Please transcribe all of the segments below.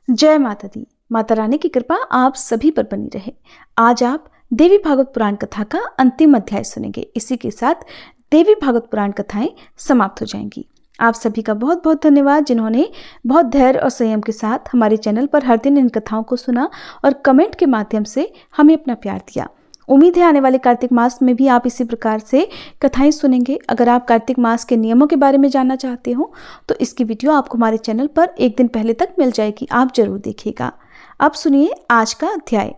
जय माता दी। माता रानी की कृपा आप सभी पर बनी रहे। आज आप देवी भागवत पुराण कथा का अंतिम अध्याय सुनेंगे। इसी के साथ देवी भागवत पुराण कथाएं समाप्त हो जाएंगी। आप सभी का बहुत बहुत धन्यवाद जिन्होंने बहुत धैर्य और संयम के साथ हमारे चैनल पर हर दिन इन कथाओं को सुना और कमेंट के माध्यम से हमें अपना प्यार दिया। उम्मीद है आने वाले कार्तिक मास में भी आप इसी प्रकार से कथाएं सुनेंगे। अगर आप कार्तिक मास के नियमों के बारे में जानना चाहते हो तो इसकी वीडियो आपको हमारे चैनल पर एक दिन पहले तक मिल जाएगी, आप जरूर देखिएगा। अब सुनिए आज का अध्याय।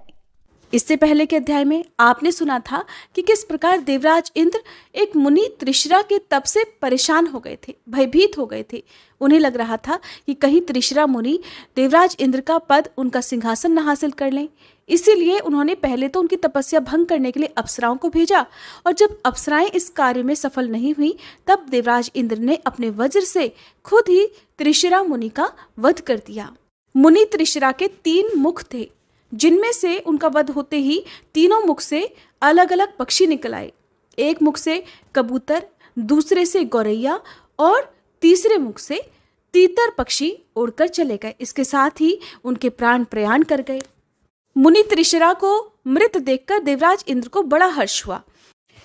इससे पहले के अध्याय में आपने सुना था कि किस प्रकार देवराज इंद्र एक मुनि त्रिशरा के तप से परेशान हो गए थे, भयभीत हो गए थे। उन्हें लग रहा था कि कहीं त्रिशरा मुनि देवराज इंद्र का पद, उनका सिंहासन न हासिल कर लें। इसीलिए उन्होंने पहले तो उनकी तपस्या भंग करने के लिए अप्सराओं को भेजा, और जब अप्सराएं इस कार्य में सफल नहीं हुई तब देवराज इंद्र ने अपने वज्र से खुद ही त्रिशरा मुनि का वध कर दिया। मुनि त्रिशरा के 3 मुख थे, जिनमें से उनका वध होते ही तीनों मुख से अलग अलग पक्षी निकल आए। एक मुख से कबूतर, दूसरे से गौरैया और तीसरे मुख से तीतर पक्षी उड़कर चले गए। इसके साथ ही उनके प्राण प्रयाण कर गए। मुनि त्रिशरा को मृत देखकर देवराज इंद्र को बड़ा हर्ष हुआ।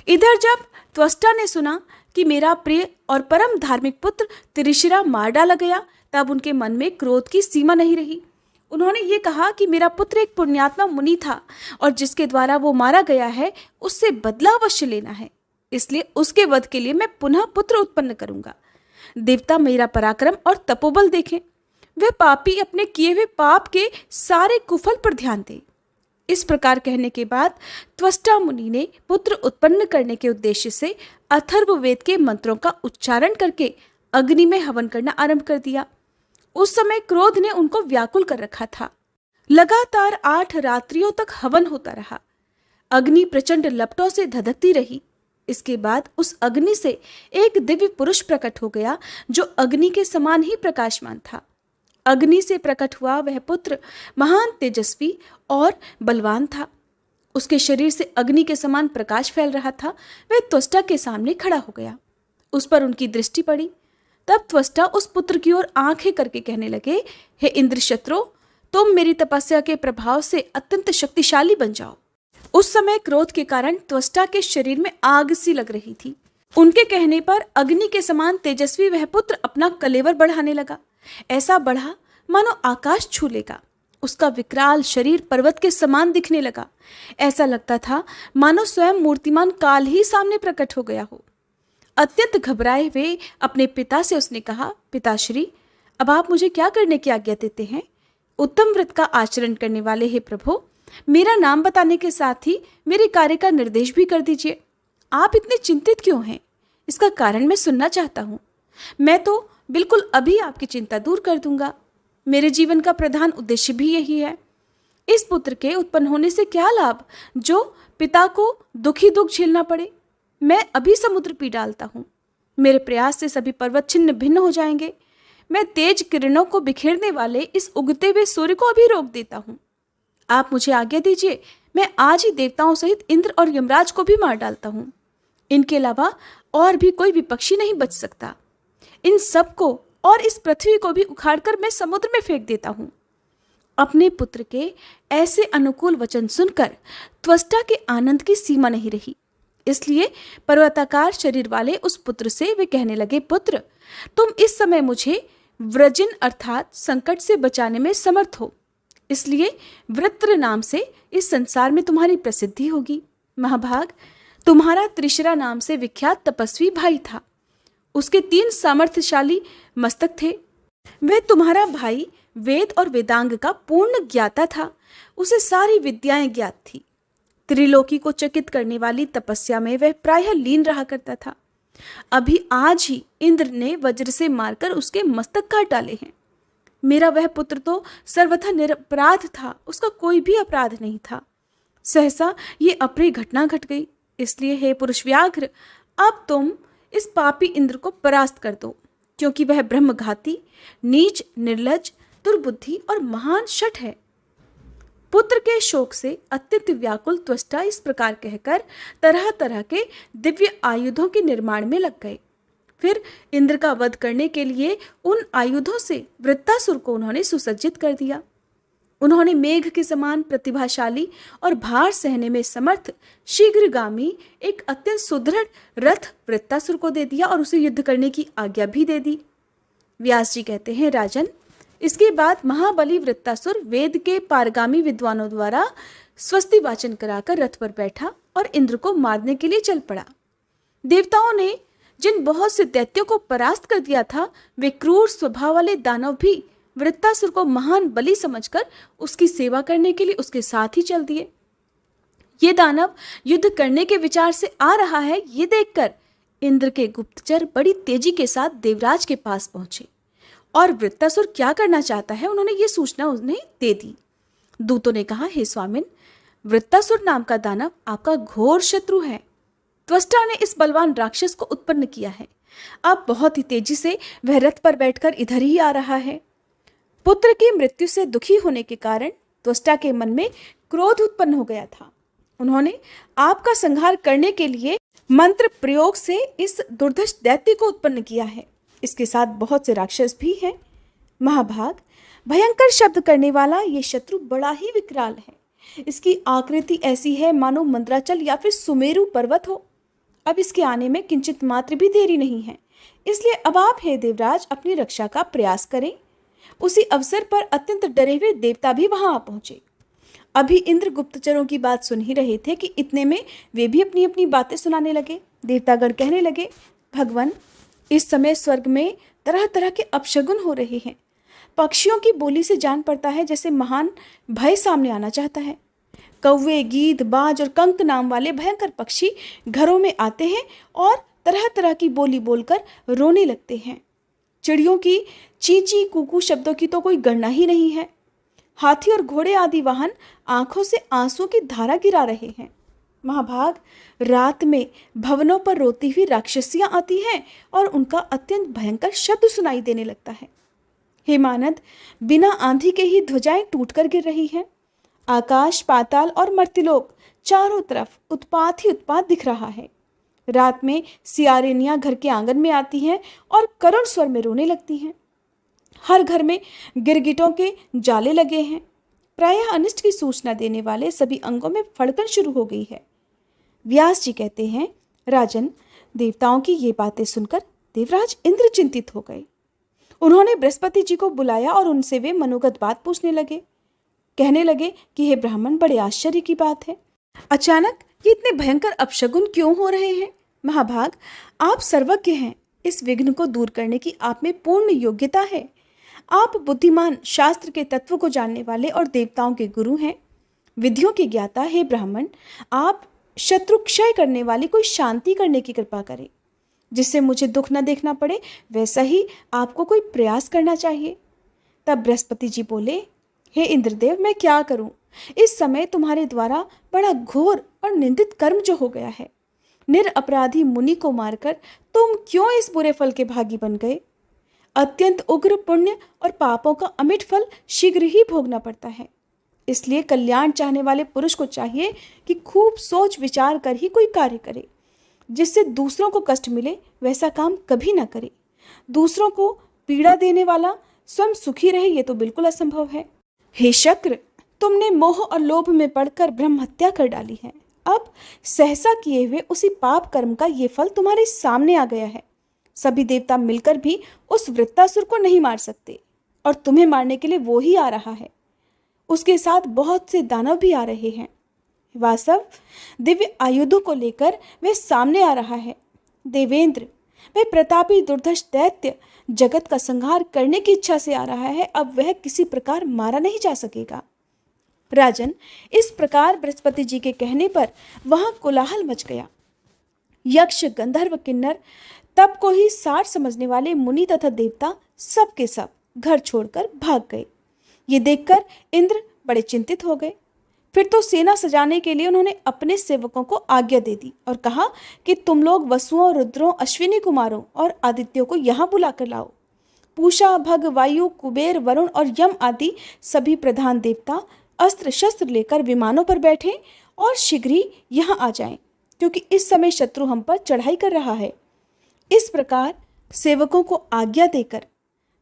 इधर जब त्वष्टा ने सुना कि मेरा प्रिय और परम धार्मिक पुत्र त्रिशरा मार डाला गया, तब उनके मन में क्रोध की सीमा नहीं रही। उन्होंने ये कहा कि मेरा पुत्र एक पुण्यात्मा मुनि था और जिसके द्वारा वो मारा गया है उससे बदला अवश्य लेना है, इसलिए उसके वध के लिए मैं पुनः पुत्र उत्पन्न करूंगा। देवता मेरा पराक्रम और तपोबल देखें, वह पापी अपने किए हुए पाप के सारे कुफल पर ध्यान दे। इस प्रकार कहने के बाद त्वष्टा मुनि ने पुत्र उत्पन्न करने के उद्देश्य से अथर्ववेद के मंत्रों का उच्चारण करके अग्नि में हवन करना आरंभ कर दिया। उस समय क्रोध ने उनको व्याकुल कर रखा था। लगातार 8 रात्रियों तक हवन होता रहा। अग्नि प्रचंड लपटों से धधकती रही। इसके बाद उस अग्नि से एक दिव्य पुरुष प्रकट हो गया जो अग्नि के समान ही प्रकाशमान था। अग्नि से प्रकट हुआ वह पुत्र महान तेजस्वी और बलवान था। उसके शरीर से अग्नि के समान प्रकाश फैल रहा था। वह त्वष्टा के सामने खड़ा हो गया। उस पर उनकी दृष्टि पड़ी। तब त्वष्टा उस पुत्र की ओर आंखें करके कहने लगे, हे इंद्रशत्रु, तुम मेरी तपस्या के प्रभाव से अत्यंत शक्तिशाली बन जाओ। उस समय क्रोध के कारण त्वष्टा के शरीर में आग सी लग रही थी। उनके कहने पर अग्नि के समान तेजस्वी वह पुत्र अपना कलेवर बढ़ाने लगा। ऐसा बढ़ा मानो आकाश छू लेगा। उसका विकराल शरीर पर्वत के समान दिखने लगा। ऐसा लगता था मानो स्वयं मूर्तिमान काल ही सामने प्रकट हो गया हो। अत्यंत घबराए हुए अपने पिता से उसने कहा, पिताश्री, अब आप मुझे क्या करने की आज्ञा देते हैं? उत्तम व्रत का आचरण करने वाले हे प्रभु, मेरा नाम बताने के साथ ही मेरे कार्य का निर्देश भी कर दीजिए। आप इतने चिंतित क्यों हैं? इसका कारण मैं सुनना चाहता हूँ। मैं तो बिल्कुल अभी आपकी चिंता दूर कर दूंगा। मेरे जीवन का प्रधान उद्देश्य भी यही है। इस पुत्र के उत्पन्न होने से क्या लाभ जो पिता को दुखी दुख झेलना पड़े? मैं अभी समुद्र पी डालता हूँ। मेरे प्रयास से सभी पर्वत छिन्न भिन्न हो जाएंगे। मैं तेज किरणों को बिखेरने वाले इस उगते हुए सूर्य को अभी रोक देता हूँ। आप मुझे आज्ञा दीजिए, मैं आज ही देवताओं सहित इंद्र और यमराज को भी मार डालता हूँ। इनके अलावा और भी कोई विपक्षी नहीं बच सकता। इन सबको और इस पृथ्वी को भी उखाड़कर मैं समुद्र में फेंक देता हूँ। अपने पुत्र के ऐसे अनुकूल वचन सुनकर त्वष्टा के आनंद की सीमा नहीं रही। इसलिए पर्वताकार शरीर वाले उस पुत्र से वे कहने लगे, पुत्र, तुम इस समय मुझे व्रजिन अर्थात संकट से बचाने में समर्थ हो, इसलिए वृत्र नाम से इस संसार में तुम्हारी प्रसिद्धि होगी। महाभाग, तुम्हारा त्रिशरा नाम से विख्यात तपस्वी भाई था। उसके 3 सामर्थ्यशाली मस्तक थे। वह तुम्हारा भाई वेद और वेदांग का पूर्ण ज्ञाता था। उसे सारी विद्याएं ज्ञात थी। त्रिलोकी को चकित करने वाली तपस्या में वह प्रायः लीन रहा करता था। अभी आज ही इंद्र ने वज्र से मारकर उसके मस्तक काट डाले हैं। मेरा वह पुत्र तो सर्वथा निरपराध था, उसका कोई भी अपराध नहीं था। सहसा ये अप्रिय घटना घट गई। इसलिए हे पुरुष व्याघ्र, अब तुम इस पापी इंद्र को परास्त कर दो, क्योंकि वह ब्रह्मघाती, नीच, निर्लज, दुर्बुद्धि और महान शठ है। पुत्र के शोक से अत्यंत व्याकुल त्वष्टा इस प्रकार कहकर तरह तरह के दिव्य आयुधों के निर्माण में लग गए। फिर इंद्र का वध करने के लिए उन आयुधों से वृत्तासुर को उन्होंने सुसज्जित कर दिया। उन्होंने मेघ के समान प्रतिभाशाली और भार सहने में समर्थ शीघ्रगामी एक अत्यंत सुदृढ़ रथ वृत्तासुर को दे दिया और उसे युद्ध करने की आज्ञा भी दे दी। व्यास जी कहते हैं, राजन, इसके बाद महाबली वृत्तासुर वेद के पारगामी विद्वानों द्वारा स्वस्ति वाचन कराकर रथ पर बैठा और इंद्र को मारने के लिए चल पड़ा। देवताओं ने जिन बहुत से दैत्यों को परास्त कर दिया था, वे क्रूर स्वभाव वाले दानव भी वृत्तासुर को महान बलि समझकर उसकी सेवा करने के लिए उसके साथ ही चल दिए। ये दानव युद्ध करने के विचार से आ रहा है, ये देखकर इंद्र के गुप्तचर बड़ी तेजी के साथ देवराज के पास पहुंचे और वृत्तासुर क्या करना चाहता है उन्होंने ये सूचना उन्हें दे दी। दूतों ने कहा, हे स्वामिन, वृत्तासुर नाम का दानव आपका घोर शत्रु है। त्वष्टा ने इस बलवान राक्षस को उत्पन्न किया है। अब बहुत ही तेजी से वह रथ पर बैठकर इधर ही आ रहा है। पुत्र की मृत्यु से दुखी होने के कारण त्वष्टा के मन में क्रोध उत्पन्न हो गया था। उन्होंने आपका संहार करने के लिए मंत्र प्रयोग से इस दुर्धर्ष दैत्य को उत्पन्न किया है। इसके साथ बहुत से राक्षस भी हैं। महाभाग, भयंकर शब्द करने वाला ये शत्रु बड़ा ही विकराल है। इसकी आकृति ऐसी है मानो मंद्राचल या फिर सुमेरु पर्वत हो। अब इसके आने में किंचित मात्र भी देरी नहीं है, इसलिए अब आप हे देवराज अपनी रक्षा का प्रयास करें। उसी अवसर पर अत्यंत डरे हुए देवता भी वहां आ पहुंचे। अभी इंद्र गुप्तचरों की बात सुन ही रहे थे कि इतने में वे भी अपनी अपनी बातें सुनाने लगे। देवतागण कहने लगे, भगवान, इस समय स्वर्ग में तरह तरह के अपशगुन हो रहे हैं। पक्षियों की बोली से जान पड़ता है जैसे महान भय सामने आना चाहता है। कौवे, गीद, बाज और कंक नाम वाले भयंकर पक्षी घरों में आते हैं और तरह तरह की बोली बोलकर रोने लगते हैं। चिड़ियों की चींची कूकू शब्दों की तो कोई गणना ही नहीं है। हाथी और घोड़े आदि वाहन आंखों से आंसू की धारा गिरा रहे हैं। महाभाग, रात में भवनों पर रोती हुई राक्षसियां आती हैं और उनका अत्यंत भयंकर शब्द सुनाई देने लगता है। हे मानद, बिना आंधी के ही ध्वजाएं टूटकर गिर रही हैं। आकाश, पाताल और मर्त्यलोक चारों तरफ उत्पात ही उत्पात दिख रहा है। रात में सियारेनियां घर के आंगन में आती हैं और करुण स्वर में रोने लगती हैं। हर घर में गिरगिटों के जाले लगे हैं। प्रायः अनिष्ट की सूचना देने वाले सभी अंगों में फड़कन शुरू हो गई है। व्यास जी कहते हैं, राजन, देवताओं की ये बातें सुनकर देवराज इंद्र चिंतित हो गए। उन्होंने बृहस्पति जी को बुलाया और उनसे वे मनोगत बात पूछने लगे। कहने लगे कि हे ब्राह्मण, बड़े आश्चर्य की बात है, अचानक ये इतने भयंकर अपशगुन क्यों हो रहे हैं? महाभाग, आप सर्वज्ञ हैं, इस विघ्न को दूर करने की आप में पूर्ण योग्यता है। आप बुद्धिमान, शास्त्र के तत्व को जानने वाले और देवताओं के गुरु हैं, विधियों के ज्ञाता। हे ब्राह्मण, आप शत्रु क्षय करने वाली कोई शांति करने की कृपा करें, जिससे मुझे दुख न देखना पड़े। वैसा ही आपको कोई प्रयास करना चाहिए। तब बृहस्पति जी बोले, हे इंद्रदेव, मैं क्या करूं? इस समय तुम्हारे द्वारा बड़ा घोर और निंदित कर्म जो हो गया है। निरपराधी मुनि को मारकर तुम क्यों इस बुरे फल के भागी बन गए? अत्यंत उग्र पुण्य और पापों का अमिट फल शीघ्र ही भोगना पड़ता है। इसलिए कल्याण चाहने वाले पुरुष को चाहिए कि खूब सोच विचार कर ही कोई कार्य करे। जिससे दूसरों को कष्ट मिले वैसा काम कभी ना करे। दूसरों को पीड़ा देने वाला स्वयं सुखी रहे, ये तो बिल्कुल असंभव है। हे शक्र, तुमने मोह और लोभ में पड़कर ब्रह्म हत्या कर डाली है। अब सहसा किए हुए उसी पाप कर्म का ये फल तुम्हारे सामने आ गया है। सभी देवता मिलकर भी उस वृत्तासुर को नहीं मार सकते और तुम्हें मारने के लिए वो ही आ रहा है। उसके साथ बहुत से दानव भी आ रहे हैं। वासव, दिव्य आयुधों को लेकर वह सामने आ रहा है। देवेंद्र, वह प्रतापी दुर्धर्ष दैत्य जगत का संहार करने की इच्छा से आ रहा है। अब वह किसी प्रकार मारा नहीं जा सकेगा। राजन, इस प्रकार बृहस्पति जी के कहने पर वहां कोलाहल मच गया। यक्ष, गंधर्व, किन्नर, तब को ही सार समझने वाले मुनि तथा देवता सब के सब घर छोड़कर भाग गए। ये देखकर इंद्र बड़े चिंतित हो गए। फिर तो सेना सजाने के लिए उन्होंने अपने सेवकों को आज्ञा दे दी और कहा कि तुम लोग वसुओं, रुद्रों, अश्विनी कुमारों और आदित्यों को यहाँ बुलाकर लाओ। पूषा, भग, वायु, कुबेर, वरुण और यम आदि सभी प्रधान देवता अस्त्र शस्त्र लेकर विमानों पर बैठे और शीघ्र ही यहाँ आ जाएं, क्योंकि इस समय शत्रु हम पर चढ़ाई कर रहा है। इस प्रकार सेवकों को आज्ञा देकर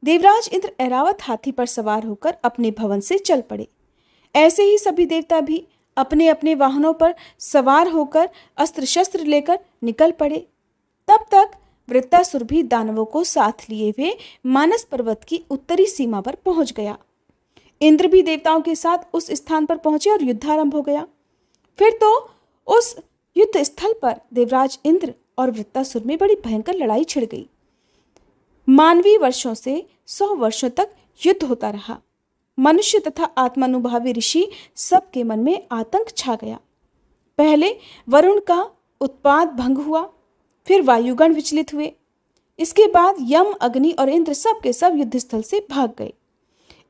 देवराज इंद्र ऐरावत हाथी पर सवार होकर अपने भवन से चल पड़े। ऐसे ही सभी देवता भी अपने अपने वाहनों पर सवार होकर अस्त्र शस्त्र लेकर निकल पड़े। तब तक वृत्तासुर भी दानवों को साथ लिए हुए मानस पर्वत की उत्तरी सीमा पर पहुंच गया। इंद्र भी देवताओं के साथ उस स्थान पर पहुंचे और युद्ध आरंभ हो गया। फिर तो उस युद्ध स्थल पर देवराज इंद्र और वृत्तासुर में बड़ी भयंकर लड़ाई छिड़ गई। मानवीय वर्षों से 100 वर्षों तक युद्ध होता रहा। मनुष्य तथा आत्मानुभावी ऋषि सबके मन में आतंक छा गया। पहले वरुण का उत्पात भंग हुआ, फिर वायुगण विचलित हुए। इसके बाद यम, अग्नि और इंद्र सब के सब युद्ध स्थल से भाग गए।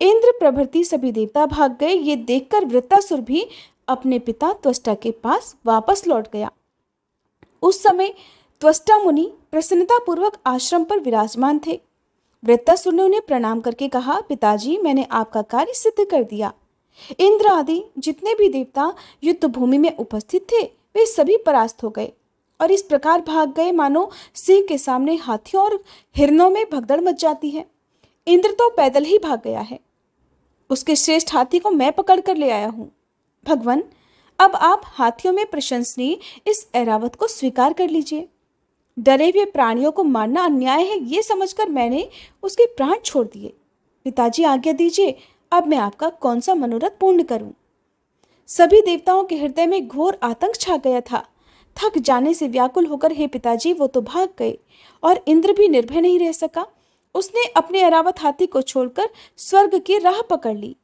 इंद्र प्रभृति सभी देवता भाग गए। ये देखकर वृत्तासुर भी अपने पिता त्वष्टा के पास वापस लौट गया। उस समय त्वष्टा मुनि प्रसन्नतापूर्वक आश्रम पर विराजमान थे। वृत्तासुर ने उन्हें प्रणाम करके कहा, पिताजी, मैंने आपका कार्य सिद्ध कर दिया। इंद्र आदि जितने भी देवता युद्ध भूमि में उपस्थित थे वे सभी परास्त हो गए और इस प्रकार भाग गए मानो सिंह के सामने हाथियों और हिरणों में भगदड़ मच जाती है। इंद्र तो पैदल ही भाग गया है। उसके श्रेष्ठ हाथी को मैं पकड़ कर ले आया हूँ। भगवान, अब आप हाथियों में प्रशंसनीय इस ऐरावत को स्वीकार कर लीजिए। डरे हुए प्राणियों को मारना अन्याय है, ये समझकर मैंने उसके प्राण छोड़ दिए। पिताजी, आज्ञा दीजिए, अब मैं आपका कौन सा मनोरथ पूर्ण करूं। सभी देवताओं के हृदय में घोर आतंक छा गया था। थक जाने से व्याकुल होकर, हे पिताजी, वो तो भाग गए। और इंद्र भी निर्भय नहीं रह सका। उसने अपने ऐरावत हाथी को छोड़कर स्वर्ग की राह पकड़ ली।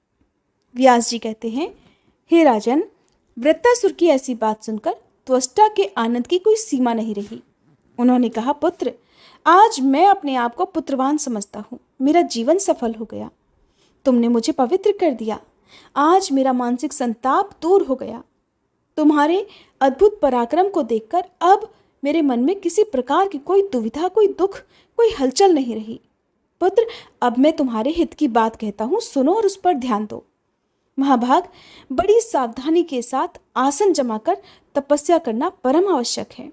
व्यास जी कहते हैं, हे राजन, वृत्तासुर की ऐसी बात सुनकर त्वष्टा के आनंद की कोई सीमा नहीं रही। उन्होंने कहा, पुत्र, आज मैं अपने आप को पुत्रवान समझता हूँ। मेरा जीवन सफल हो गया। तुमने मुझे पवित्र कर दिया। आज मेरा मानसिक संताप दूर हो गया। तुम्हारे अद्भुत पराक्रम को देखकर अब मेरे मन में किसी प्रकार की कोई दुविधा, कोई दुख, कोई हलचल नहीं रही। पुत्र, अब मैं तुम्हारे हित की बात कहता हूँ, सुनो और उस पर ध्यान दो। महाभाग, बड़ी सावधानी के साथ आसन जमाकर तपस्या करना परम आवश्यक है।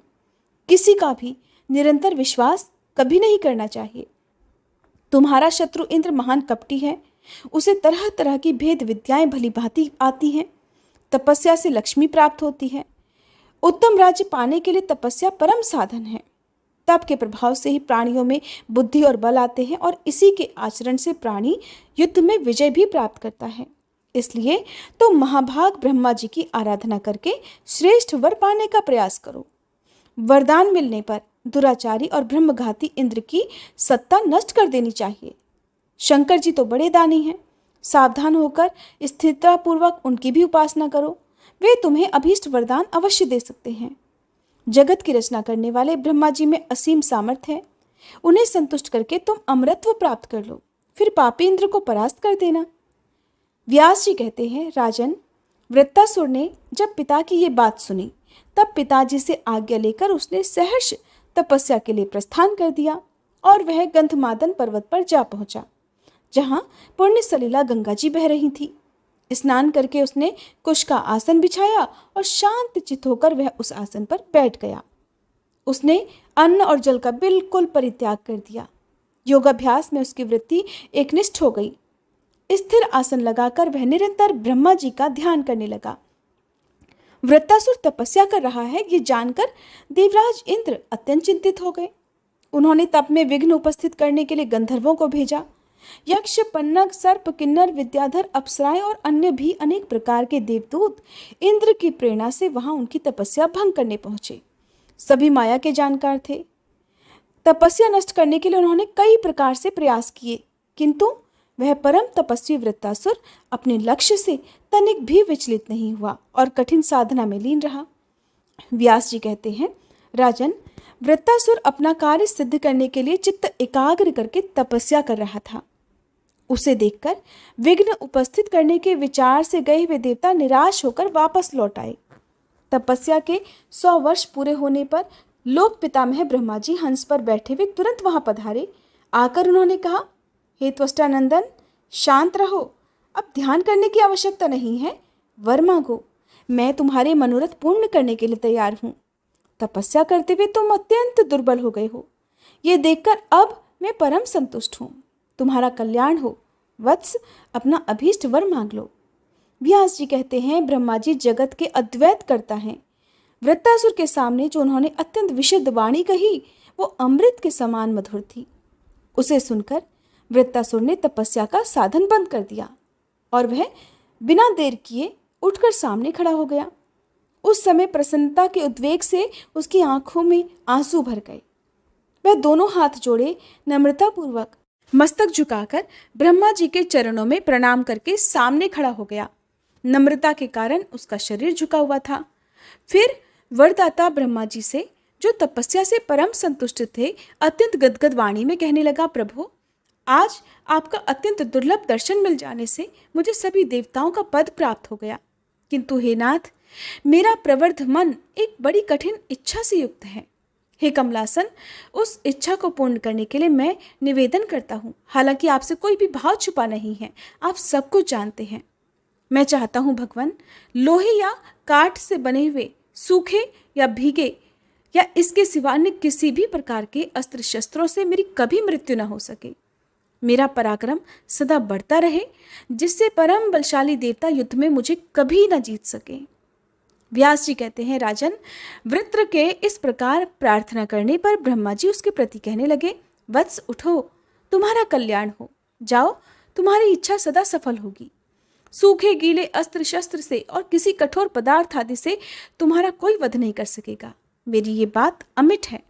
किसी का भी निरंतर विश्वास कभी नहीं करना चाहिए। तुम्हारा शत्रु इंद्र महान कपटी है। उसे तरह तरह की भेद विद्याएं भली भांति आती हैं। तपस्या से लक्ष्मी प्राप्त होती है। उत्तम राज्य पाने के लिए तपस्या परम साधन है। तप के प्रभाव से ही प्राणियों में बुद्धि और बल आते हैं और इसी के आचरण से प्राणी युद्ध में विजय भी प्राप्त करता है। इसलिए तो महाभाग ब्रह्मा जी की आराधना करके श्रेष्ठ वर पाने का प्रयास करो। वरदान मिलने पर दुराचारी और ब्रह्मघाती इंद्र की सत्ता नष्ट कर देनी चाहिए। शंकर जी तो बड़े दानी हैं। सावधान होकर स्थिरतापूर्वक उनकी भी उपासना करो। वे तुम्हें अभीष्ट वरदान अवश्य दे सकते हैं। जगत की रचना करने वाले ब्रह्मा जी में असीम सामर्थ्य है। उन्हें संतुष्ट करके तुम अमरत्व प्राप्त कर लो, फिर पापी इंद्र को परास्त कर देना। व्यास जी कहते हैं, राजन, वृत्तासुर ने जब पिता की ये बात सुनी तब पिताजी से आज्ञा लेकर उसने सहर्ष तपस्या के लिए प्रस्थान कर दिया और वह गंधमादन पर्वत पर जा पहुंचा, जहां पुण्य सलीला गंगा जी बह रही थी। स्नान करके उसने कुश का आसन बिछाया और शांत चित्त होकर वह उस आसन पर बैठ गया। उसने अन्न और जल का बिल्कुल परित्याग कर दिया। योगाभ्यास में उसकी वृत्ति एकनिष्ठ हो गई। स्थिर आसन लगाकर वह निरंतर ब्रह्मा जी का ध्यान करने लगा। वृत्तासुर तपस्या कर रहा है ये जानकर देवराज इंद्र अत्यंत चिंतित हो गए। उन्होंने तप में विघ्न उपस्थित करने के लिए गंधर्वों को भेजा। यक्ष, पन्नग, सर्प, किन्नर, विद्याधर, अप्सराएं और अन्य भी अनेक प्रकार के देवदूत इंद्र की प्रेरणा से वहां उनकी तपस्या भंग करने पहुंचे। सभी माया के जानकार थे। तपस्या नष्ट करने के लिए उन्होंने कई प्रकार से प्रयास किए, किंतु वह परम तपस्वी वृत्तासुर अपने लक्ष्य से तनिक भी विचलित नहीं हुआ और कठिन साधना में लीन रहा। व्यास जी कहते हैं, राजन, वृत्तासुर अपना कार्य सिद्ध करने के लिए चित्त एकाग्र करके तपस्या कर रहा था। उसे देखकर विघ्न उपस्थित करने के विचार से गए हुए देवता निराश होकर वापस लौट आए। तपस्या के 100 वर्ष पूरे होने पर लोक पितामह ब्रह्मा जी हंस पर बैठे हुए तुरंत वहां पधारे। आकर उन्होंने कहा, हे त्वष्टानंदन, शांत रहो। अब ध्यान करने की आवश्यकता नहीं है। वर मांगो, मैं तुम्हारे मनोरथ पूर्ण करने के लिए तैयार हूँ। तपस्या करते हुए तुम अत्यंत दुर्बल हो गए हो। ये देखकर अब मैं परम संतुष्ट हूँ। तुम्हारा कल्याण हो। वत्स, अपना अभीष्ट वर मांग लो। व्यास जी कहते हैं, ब्रह्मा जी जगत के अद्वैत करता है। वृत्तासुर के सामने जो उन्होंने अत्यंत विशुद्ध वाणी कही वो अमृत के समान मधुर थी। उसे सुनकर वृत्तासुर ने तपस्या का साधन बंद कर दिया और वह बिना देर किए उठकर सामने खड़ा हो गया। उस समय प्रसन्नता के उद्वेग से उसकी आंखों में आंसू भर गए। वह दोनों हाथ जोड़े नम्रतापूर्वक मस्तक झुकाकर ब्रह्मा जी के चरणों में प्रणाम करके सामने खड़ा हो गया। नम्रता के कारण उसका शरीर झुका हुआ था। फिर वरदाता ब्रह्मा जी से, जो तपस्या से परम संतुष्ट थे, अत्यंत गदगद वाणी में कहने लगा, प्रभु, आज आपका अत्यंत दुर्लभ दर्शन मिल जाने से मुझे सभी देवताओं का पद प्राप्त हो गया। किंतु हे नाथ, मेरा प्रवर्ध मन एक बड़ी कठिन इच्छा से युक्त है। हे कमलासन, उस इच्छा को पूर्ण करने के लिए मैं निवेदन करता हूँ। हालांकि आपसे कोई भी भाव छुपा नहीं है, आप सब कुछ जानते हैं। मैं चाहता हूँ भगवान, लोहे या काठ से बने हुए, सूखे या भीगे या इसके सिवा अन्य किसी भी प्रकार के अस्त्र शस्त्रों से मेरी कभी मृत्यु न हो सके। मेरा पराक्रम सदा बढ़ता रहे, जिससे परम बलशाली देवता युद्ध में मुझे कभी न जीत सके। व्यास जी कहते हैं, राजन, वृत्र के इस प्रकार प्रार्थना करने पर ब्रह्मा जी उसके प्रति कहने लगे, वत्स उठो, तुम्हारा कल्याण हो। जाओ, तुम्हारी इच्छा सदा सफल होगी। सूखे गीले अस्त्र शस्त्र से और किसी कठोर पदार्थ आदि से तुम्हारा कोई वध नहीं कर सकेगा। मेरी ये बात अमिट है।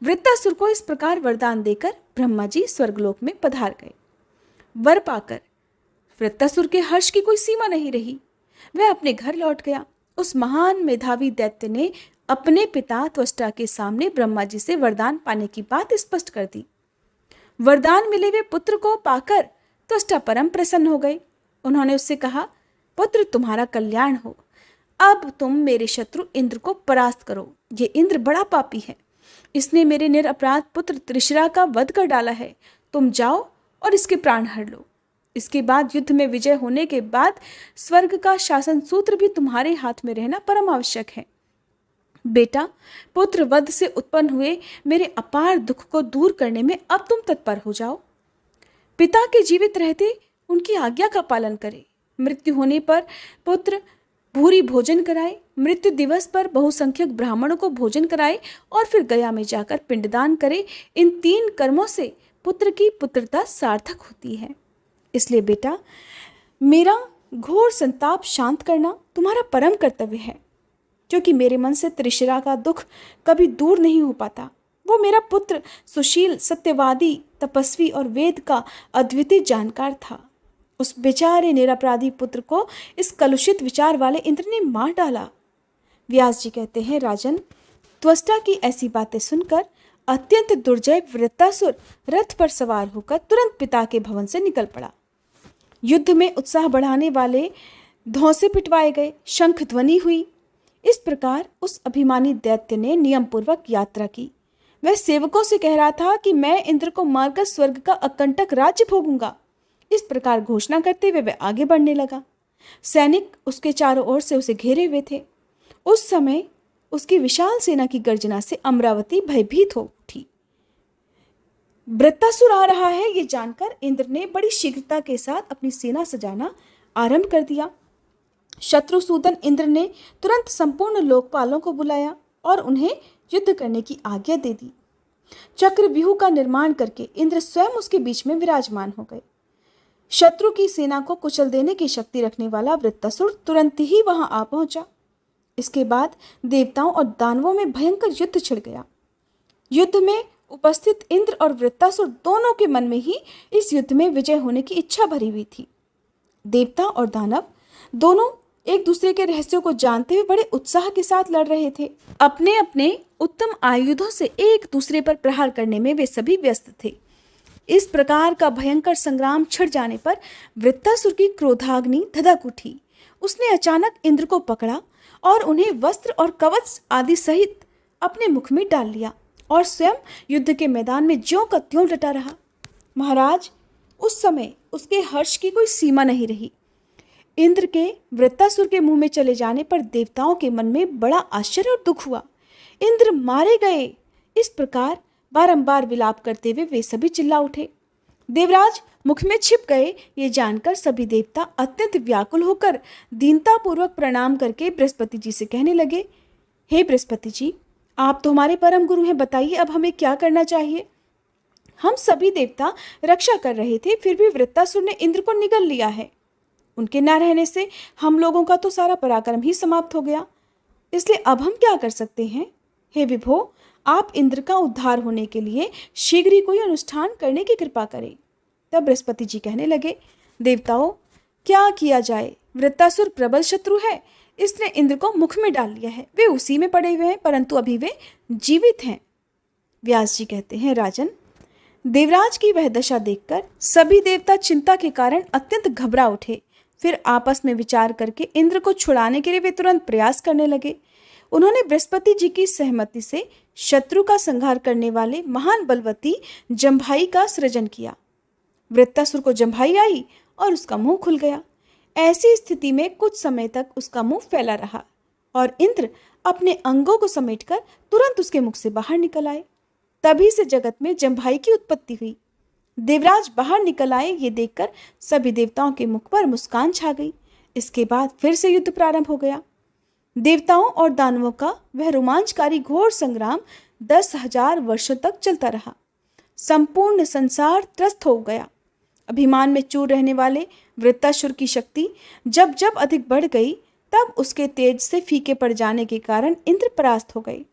वृत्तासुर को इस प्रकार वरदान देकर ब्रह्मा जी स्वर्गलोक में पधार गए। वर पाकर वृत्तासुर के हर्ष की कोई सीमा नहीं रही। वह अपने घर लौट गया। उस महान मेधावी दैत्य ने अपने पिता त्वष्टा के सामने ब्रह्मा जी से वरदान पाने की बात स्पष्ट कर दी। वरदान मिले हुए पुत्र को पाकर त्वष्टा परम प्रसन्न हो गए। उन्होंने उससे कहा, पुत्र, तुम्हारा कल्याण हो। अब तुम मेरे शत्रु इंद्र को परास्त करो। ये इंद्र बड़ा पापी है। इसने मेरे निरपराध पुत्र त्रिशरा का वध कर डाला है। तुम जाओ और इसके प्राण हर लो। इसके बाद युद्ध में विजय होने के बाद स्वर्ग का शासन सूत्र भी तुम्हारे हाथ में रहना परम आवश्यक है। बेटा, पुत्र वध से उत्पन्न हुए मेरे अपार दुख को दूर करने में अब तुम तत्पर हो जाओ। पिता के जीवित रहते उनकी आज्ञा का पालन करे। मृत्यु होने पर पुत्र भूरी भोजन कराए, मृत्यु दिवस पर बहुसंख्यक ब्राह्मणों को भोजन कराए और फिर गया में जाकर पिंडदान करे। इन 3 कर्मों से पुत्र की पुत्रता सार्थक होती है। इसलिए बेटा, मेरा घोर संताप शांत करना तुम्हारा परम कर्तव्य है, क्योंकि मेरे मन से त्रिशरा का दुख कभी दूर नहीं हो पाता। वो मेरा पुत्र सुशील, सत्यवादी, तपस्वी और वेद का अद्वितीय जानकार था। उस बेचारे निरपराधी पुत्र को इस कलुषित विचार वाले इंद्र ने मार डाला। व्यास जी कहते हैं, राजन, त्वष्टा की ऐसी बातें सुनकर अत्यंत दुर्जय वृत्तासुर रथ पर सवार होकर तुरंत पिता के भवन से निकल पड़ा। युद्ध में उत्साह बढ़ाने वाले धौंसे पिटवाए गए, शंख ध्वनि हुई। इस प्रकार उस अभिमानी दैत्य ने नियम पूर्वक यात्रा की। वह सेवकों से कह रहा था कि मैं इंद्र को मारकर स्वर्ग का अकंटक राज्य भोगूंगा। इस प्रकार घोषणा करते हुए वह आगे बढ़ने लगा। सैनिक उसके चारों ओर से उसे घेरे हुए थे। उस समय उसकी विशाल सेना की गर्जना से अमरावती भयभीत हो उठी। वृत्तासुर आ रहा है ये जानकर इंद्र ने बड़ी शीघ्रता के साथ अपनी सेना सजाना आरंभ कर दिया। शत्रुसूदन इंद्र ने तुरंत संपूर्ण लोकपालों को बुलाया और उन्हें युद्ध करने की आज्ञा दे दी। चक्रव्यूह का निर्माण करके इंद्र स्वयं उसके बीच में विराजमान हो गए। शत्रु की सेना को कुचल देने की शक्ति रखने वाला वृत्तासुर तुरंत ही वहां आ पहुंचा। इसके बाद देवताओं और दानवों में भयंकर युद्ध छिड़ गया। युद्ध में उपस्थित इंद्र और वृत्तासुर दोनों के मन में ही इस युद्ध में विजय होने की इच्छा भरी हुई थी। देवता और दानव दोनों एक दूसरे के रहस्यों को जानते हुए बड़े उत्साह के साथ लड़ रहे थे। अपने अपने उत्तम आयुधों से एक दूसरे पर प्रहार करने में वे सभी व्यस्त थे। इस प्रकार का भयंकर संग्राम छिड़ जाने पर वृत्तासुर की क्रोधाग्नि धधक उठी। उसने अचानक इंद्र को पकड़ा और उन्हें वस्त्र और कवच आदि सहित अपने मुख में डाल लिया और स्वयं युद्ध के मैदान में ज्यों का त्यों डटा रहा। महाराज, उस समय उसके हर्ष की कोई सीमा नहीं रही। इंद्र के वृत्तासुर के मुंह में चले जाने पर देवताओं के मन में बड़ा आश्चर्य और दुख हुआ। इंद्र मारे गए, इस प्रकार बारंबार विलाप करते हुए वे सभी चिल्ला उठे। देवराज, मुख में छिप गए। ये जानकर सभी देवता अत्यंत व्याकुल होकर दीनतापूर्वक प्रणाम करके बृहस्पति जी से कहने लगे, हे बृहस्पति जी, आप तो हमारे परम गुरु हैं, बताइए अब हमें क्या करना चाहिए। हम सभी देवता रक्षा कर रहे थे, फिर भी वृत्तासुर ने इंद्र को निगल लिया है। उनके न रहने से हम लोगों का तो सारा पराक्रम ही समाप्त हो गया, इसलिए अब हम क्या कर सकते हैं। हे विभो, आप इंद्र का उद्धार होने के लिए शीघ्र ही कोई अनुष्ठान करने की कृपा करें। तब बृहस्पति जी कहने लगे, देवताओं, क्या किया जाए, वृत्तासुर प्रबल शत्रु है, इसने इंद्र को मुख में डाल लिया है। वे उसी में पड़े हुए हैं, परंतु अभी वे जीवित हैं। व्यास जी कहते हैं, राजन, देवराज की वह दशा देखकर सभी देवता चिंता के कारण अत्यंत घबरा उठे। फिर आपस में विचार करके इंद्र को छुड़ाने के लिए वे तुरंत प्रयास करने लगे। उन्होंने बृहस्पति जी की सहमति से शत्रु का संहार करने वाले महान बलवती जम्भाई का सृजन किया। वृत्तासुर को जम्भाई आई और उसका मुंह खुल गया। ऐसी स्थिति में कुछ समय तक उसका मुंह फैला रहा और इंद्र अपने अंगों को समेटकर तुरंत उसके मुख से बाहर निकल आए। तभी से जगत में जम्भाई की उत्पत्ति हुई। देवराज बाहर निकल आए, ये देखकर सभी देवताओं के मुख पर मुस्कान छा गई। इसके बाद फिर से युद्ध प्रारंभ हो गया। देवताओं और दानवों का वह रोमांचकारी घोर संग्राम 10,000 वर्षों तक चलता रहा। संपूर्ण संसार त्रस्त हो गया। अभिमान में चूर रहने वाले वृत्तासुर की शक्ति जब जब अधिक बढ़ गई, तब उसके तेज से फीके पड़ जाने के कारण इंद्र परास्त हो गए।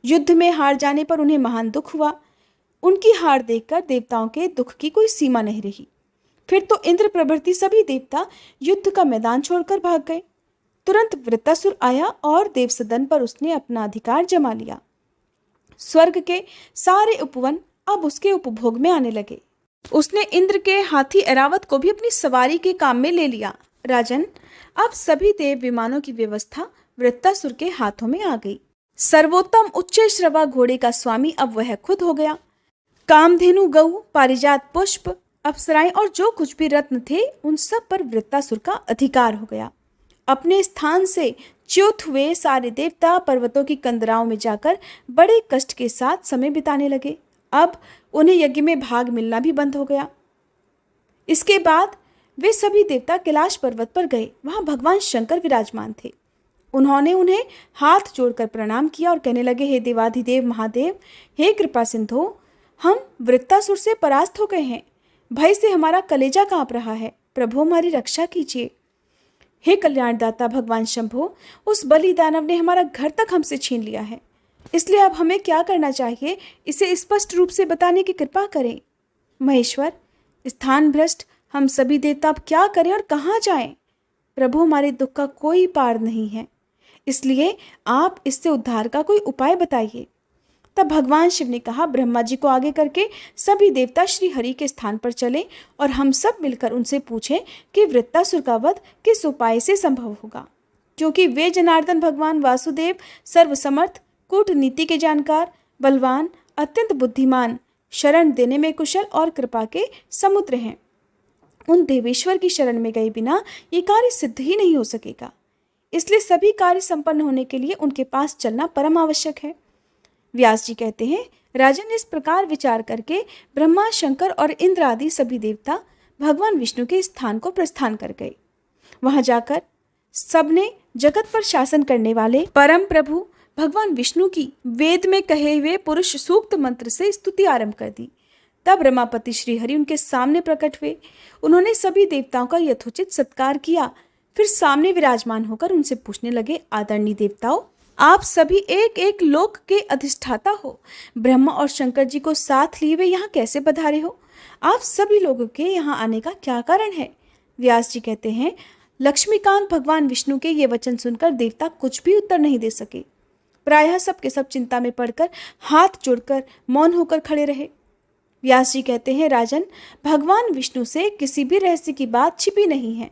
युद्ध में हार जाने पर उन्हें महान दुख हुआ। उनकी हार देखकर देवताओं के दुख की कोई सीमा नहीं रही। फिर तो इंद्र प्रभृति सभी देवता युद्ध का मैदान छोड़कर भाग गए। तुरंत वृत्तासुर आया और देवसदन पर उसने अपना अधिकार जमा लिया। स्वर्ग के सारे उपवन अब उसके उपभोग में आने लगे। उसने इंद्र के हाथी ऐरावत को भी अपनी सवारी के काम में ले लिया। राजन, अब सभी देव विमानों की व्यवस्था वृत्तासुर के हाथों में आ गई। सर्वोत्तम उच्च श्रवा घोड़े का स्वामी अब वह खुद हो गया। कामधेनु, गऊ, पारिजात पुष्प, अप्सराएं और जो कुछ भी रत्न थे, उन सब पर वृत्तासुर का अधिकार हो गया। अपने स्थान से च्युत हुए सारे देवता पर्वतों की कंदराओं में जाकर बड़े कष्ट के साथ समय बिताने लगे। अब उन्हें यज्ञ में भाग मिलना भी बंद हो गया। इसके बाद वे सभी देवता कैलाश पर्वत पर गए। वहां भगवान शंकर विराजमान थे। उन्होंने उन्हें हाथ जोड़कर प्रणाम किया और कहने लगे, हे देवाधिदेव महादेव, हे कृपा सिंधु, हम वृत्तासुर से परास्त हो गए हैं। भय से हमारा कलेजा कांप रहा है। प्रभु, हमारी रक्षा कीजिए। हे कल्याणदाता भगवान शंभो, उस बलि दानव ने हमारा घर तक हमसे छीन लिया है, इसलिए अब हमें क्या करना चाहिए, इसे स्पष्ट रूप से बताने की कृपा करें। महेश्वर, स्थान भ्रष्ट हम सभी देवता अब क्या करें और कहाँ जाएं? प्रभु, हमारे दुख का कोई पार नहीं है, इसलिए आप इससे उद्धार का कोई उपाय बताइए। तब भगवान शिव ने कहा, ब्रह्मा जी को आगे करके सभी देवता श्री हरि के स्थान पर चले और हम सब मिलकर उनसे पूछें कि वृत्तासुर का वध किस उपाय से संभव होगा, क्योंकि वे जनार्दन भगवान वासुदेव सर्वसमर्थ, कूटनीति के जानकार, बलवान, अत्यंत बुद्धिमान, शरण देने में कुशल और कृपा के समुद्र हैं। उन देवेश्वर की शरण में गए बिना ये कार्य सिद्ध ही नहीं हो सकेगा, इसलिए सभी कार्य संपन्न होने के लिए उनके पास चलना परम आवश्यक है। व्यास जी कहते हैं, राजन, इस प्रकार विचार करके ब्रह्मा, शंकर और इंद्र आदि सभी देवता भगवान विष्णु के स्थान को प्रस्थान कर गए। वहां जाकर सबने जगत पर शासन करने वाले परम प्रभु भगवान विष्णु की वेद में कहे हुए पुरुष सूक्त मंत्र से स्तुति आरंभ कर दी। तब रमापति श्रीहरि उनके सामने प्रकट हुए। उन्होंने सभी देवताओं का यथोचित सत्कार किया। फिर सामने विराजमान होकर उनसे पूछने लगे, आदरणीय देवताओं, आप सभी एक एक लोक के अधिष्ठाता हो। ब्रह्मा और शंकर जी को साथ लिए हुए यहाँ कैसे पधारे हो? आप सभी लोगों के यहाँ आने का क्या कारण है? व्यास जी कहते हैं, लक्ष्मीकांत भगवान विष्णु के ये वचन सुनकर देवता कुछ भी उत्तर नहीं दे सके। प्रायः सब के सब चिंता में पड़कर हाथ जोड़कर मौन होकर खड़े रहे। व्यास जी कहते हैं, राजन, भगवान विष्णु से किसी भी रहस्य की बात छिपी नहीं है।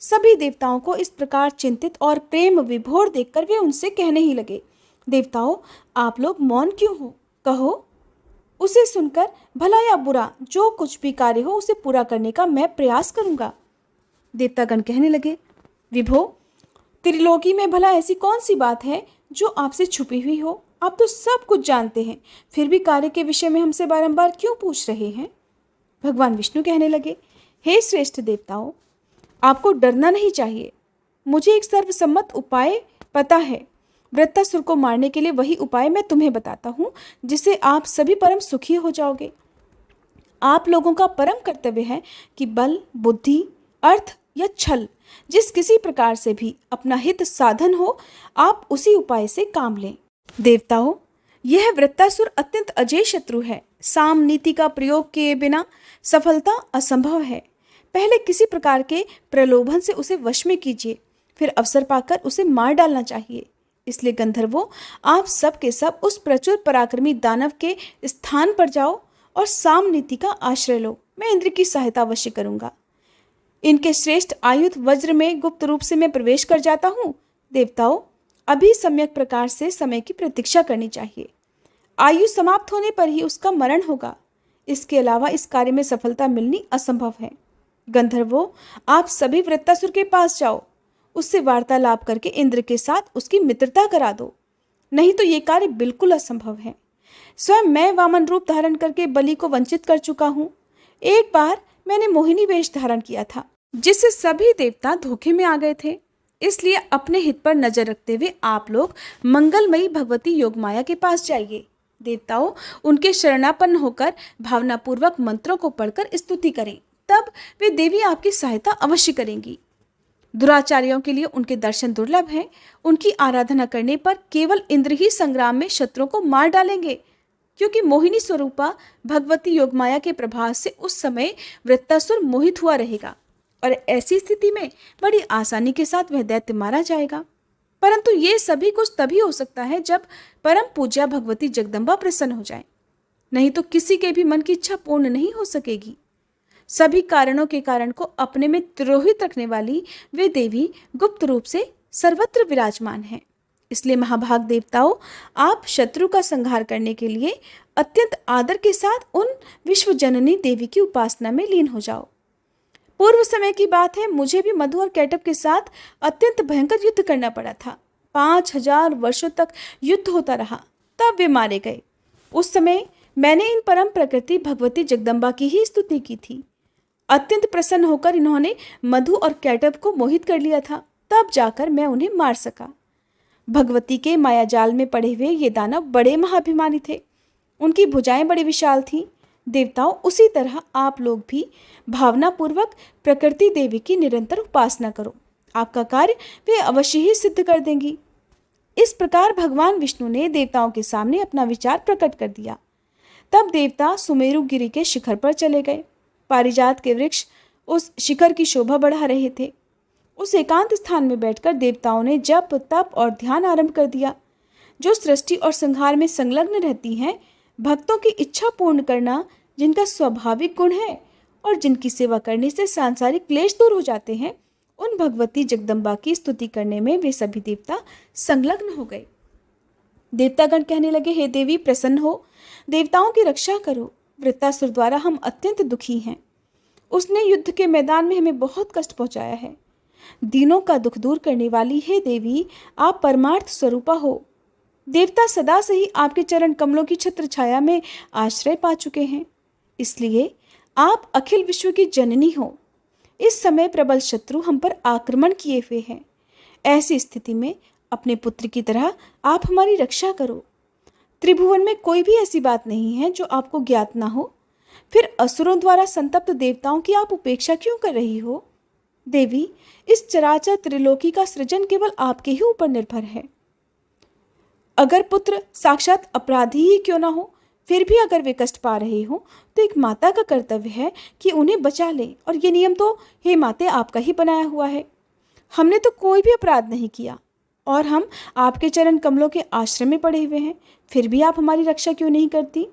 सभी देवताओं को इस प्रकार चिंतित और प्रेम विभोर देखकर वे उनसे कहने ही लगे, देवताओं, आप लोग मौन क्यों हो? कहो। उसे सुनकर भला या बुरा जो कुछ भी कार्य हो उसे पूरा करने का मैं प्रयास करूंगा। देवतागण कहने लगे, विभो, त्रिलोकी में भला ऐसी कौन सी बात है जो आपसे छुपी हुई हो? आप तो सब कुछ जानते हैं, फिर भी कार्य के विषय में हमसे बारंबार क्यों पूछ रहे हैं? भगवान विष्णु कहने लगे, हे श्रेष्ठ देवताओं, आपको डरना नहीं चाहिए। मुझे एक सर्वसम्मत उपाय पता है। वृत्तासुर को मारने के लिए वही उपाय मैं तुम्हें बताता हूँ, जिससे आप सभी परम सुखी हो जाओगे। आप लोगों का परम कर्तव्य है कि बल, बुद्धि, अर्थ या छल, जिस किसी प्रकार से भी अपना हित साधन हो, आप उसी उपाय से काम लें। देवताओं, यह वृत्तासुर अत्यंत अजेय शत्रु है। साम नीति का प्रयोग किए बिना सफलता असंभव है। पहले किसी प्रकार के प्रलोभन से उसे वश में कीजिए, फिर अवसर पाकर उसे मार डालना चाहिए। इसलिए गंधर्वों, आप सब के सब उस प्रचुर पराक्रमी दानव के स्थान पर जाओ और साम नीति का आश्रय लो। मैं इंद्र की सहायता अवश्य करूंगा। इनके श्रेष्ठ आयुध वज्र में गुप्त रूप से मैं प्रवेश कर जाता हूँ। देवताओं, अभी सम्यक प्रकार से समय की प्रतीक्षा करनी चाहिए। आयु समाप्त होने पर ही उसका मरण होगा। इसके अलावा इस कार्य में सफलता मिलनी असंभव है। गंधर्वों, आप सभी वृत्तासुर के पास जाओ, उससे वार्तालाप करके इंद्र के साथ उसकी मित्रता करा दो, नहीं तो ये कार्य बिल्कुल असंभव है। स्वयं मैं वामन रूप धारण करके बलि को वंचित कर चुका हूँ। एक बार मैंने मोहिनी वेश धारण किया था, जिससे सभी देवता धोखे में आ गए थे। इसलिए अपने हित पर नजर रखते हुए आप लोग मंगलमयी भगवती योगमाया के पास जाइए। देवताओं, उनके शरणापन्न होकर भावनापूर्वक मंत्रों को पढ़कर स्तुति करें, तब वे देवी आपकी सहायता अवश्य करेंगी। दुराचारियों के लिए उनके दर्शन दुर्लभ हैं। उनकी आराधना करने पर केवल इंद्र ही संग्राम में शत्रुओं को मार डालेंगे, क्योंकि मोहिनी स्वरूपा भगवती योगमाया के प्रभाव से उस समय वृत्तासुर मोहित हुआ रहेगा और ऐसी स्थिति में बड़ी आसानी के साथ वह दैत्य मारा जाएगा। परंतु ये सभी कुछ तभी हो सकता है जब परम पूज्या भगवती जगदम्बा प्रसन्न हो जाए, नहीं तो किसी के भी मन की इच्छा पूर्ण नहीं हो सकेगी। सभी कारणों के कारण को अपने में तिरोहित रखने वाली वे देवी गुप्त रूप से सर्वत्र विराजमान है। इसलिए महाभाग देवताओं, आप शत्रु का संहार करने के लिए अत्यंत आदर के साथ उन विश्व जननी देवी की उपासना में लीन हो जाओ। पूर्व समय की बात है, मुझे भी मधु और कैटब के साथ अत्यंत भयंकर युद्ध करना पड़ा था। 5000 वर्षों तक युद्ध होता रहा, तब वे मारे गए। उस समय मैंने इन परम प्रकृति भगवती जगदम्बा की ही स्तुति की थी। अत्यंत प्रसन्न होकर इन्होंने मधु और कैटब को मोहित कर लिया था, तब जाकर मैं उन्हें मार सका। भगवती के मायाजाल में पड़े हुए ये दानव बड़े महाभिमानी थे। उनकी भुजाएं बड़ी विशाल थीं। देवताओं, उसी तरह आप लोग भी भावनापूर्वक प्रकृति देवी की निरंतर उपासना करो। आपका कार्य वे अवश्य ही सिद्ध कर देंगी। इस प्रकार भगवान विष्णु ने देवताओं के सामने अपना विचार प्रकट कर दिया। तब देवता सुमेरु गिरी के शिखर पर चले गए। पारिजात के वृक्ष उस शिखर की शोभा बढ़ा रहे थे। उस एकांत स्थान में बैठकर देवताओं ने जप, तप और ध्यान आरंभ कर दिया। जो सृष्टि और संहार में संलग्न रहती हैं, भक्तों की इच्छा पूर्ण करना जिनका स्वाभाविक गुण है और जिनकी सेवा करने से सांसारिक क्लेश दूर हो जाते हैं, उन भगवती जगदम्बा की स्तुति करने में वे सभी देवता संलग्न हो गए। देवतागण कहने लगे, हे देवी प्रसन्न हो, देवताओं की रक्षा करो। वृत्तासुर द्वारा हम अत्यंत दुखी हैं। उसने युद्ध के मैदान में हमें बहुत कष्ट पहुंचाया है। दीनों का दुख दूर करने वाली हे देवी, आप परमार्थ स्वरूपा हो। देवता सदा से ही आपके चरण कमलों की छत्र छाया में आश्रय पा चुके हैं। इसलिए आप अखिल विश्व की जननी हो। इस समय प्रबल शत्रु हम पर आक्रमण किए हुए हैं। ऐसी स्थिति में अपने पुत्र की तरह आप हमारी रक्षा करो। त्रिभुवन में कोई भी ऐसी बात नहीं है जो आपको ज्ञात ना हो। फिर असुरों द्वारा संतप्त देवताओं की आप उपेक्षा क्यों कर रही हो? देवी, इस चराचर त्रिलोकी का सृजन केवल आपके ही ऊपर निर्भर है। अगर पुत्र साक्षात अपराधी ही क्यों ना हो, फिर भी अगर वे कष्ट पा रहे हो, तो एक माता का कर्तव्य है कि उन्हें बचा ले। और ये नियम तो हे माते आपका ही बनाया हुआ है। हमने तो कोई भी अपराध नहीं किया और हम आपके चरण कमलों के आश्रय में पड़े हुए हैं, फिर भी आप हमारी रक्षा क्यों नहीं करती?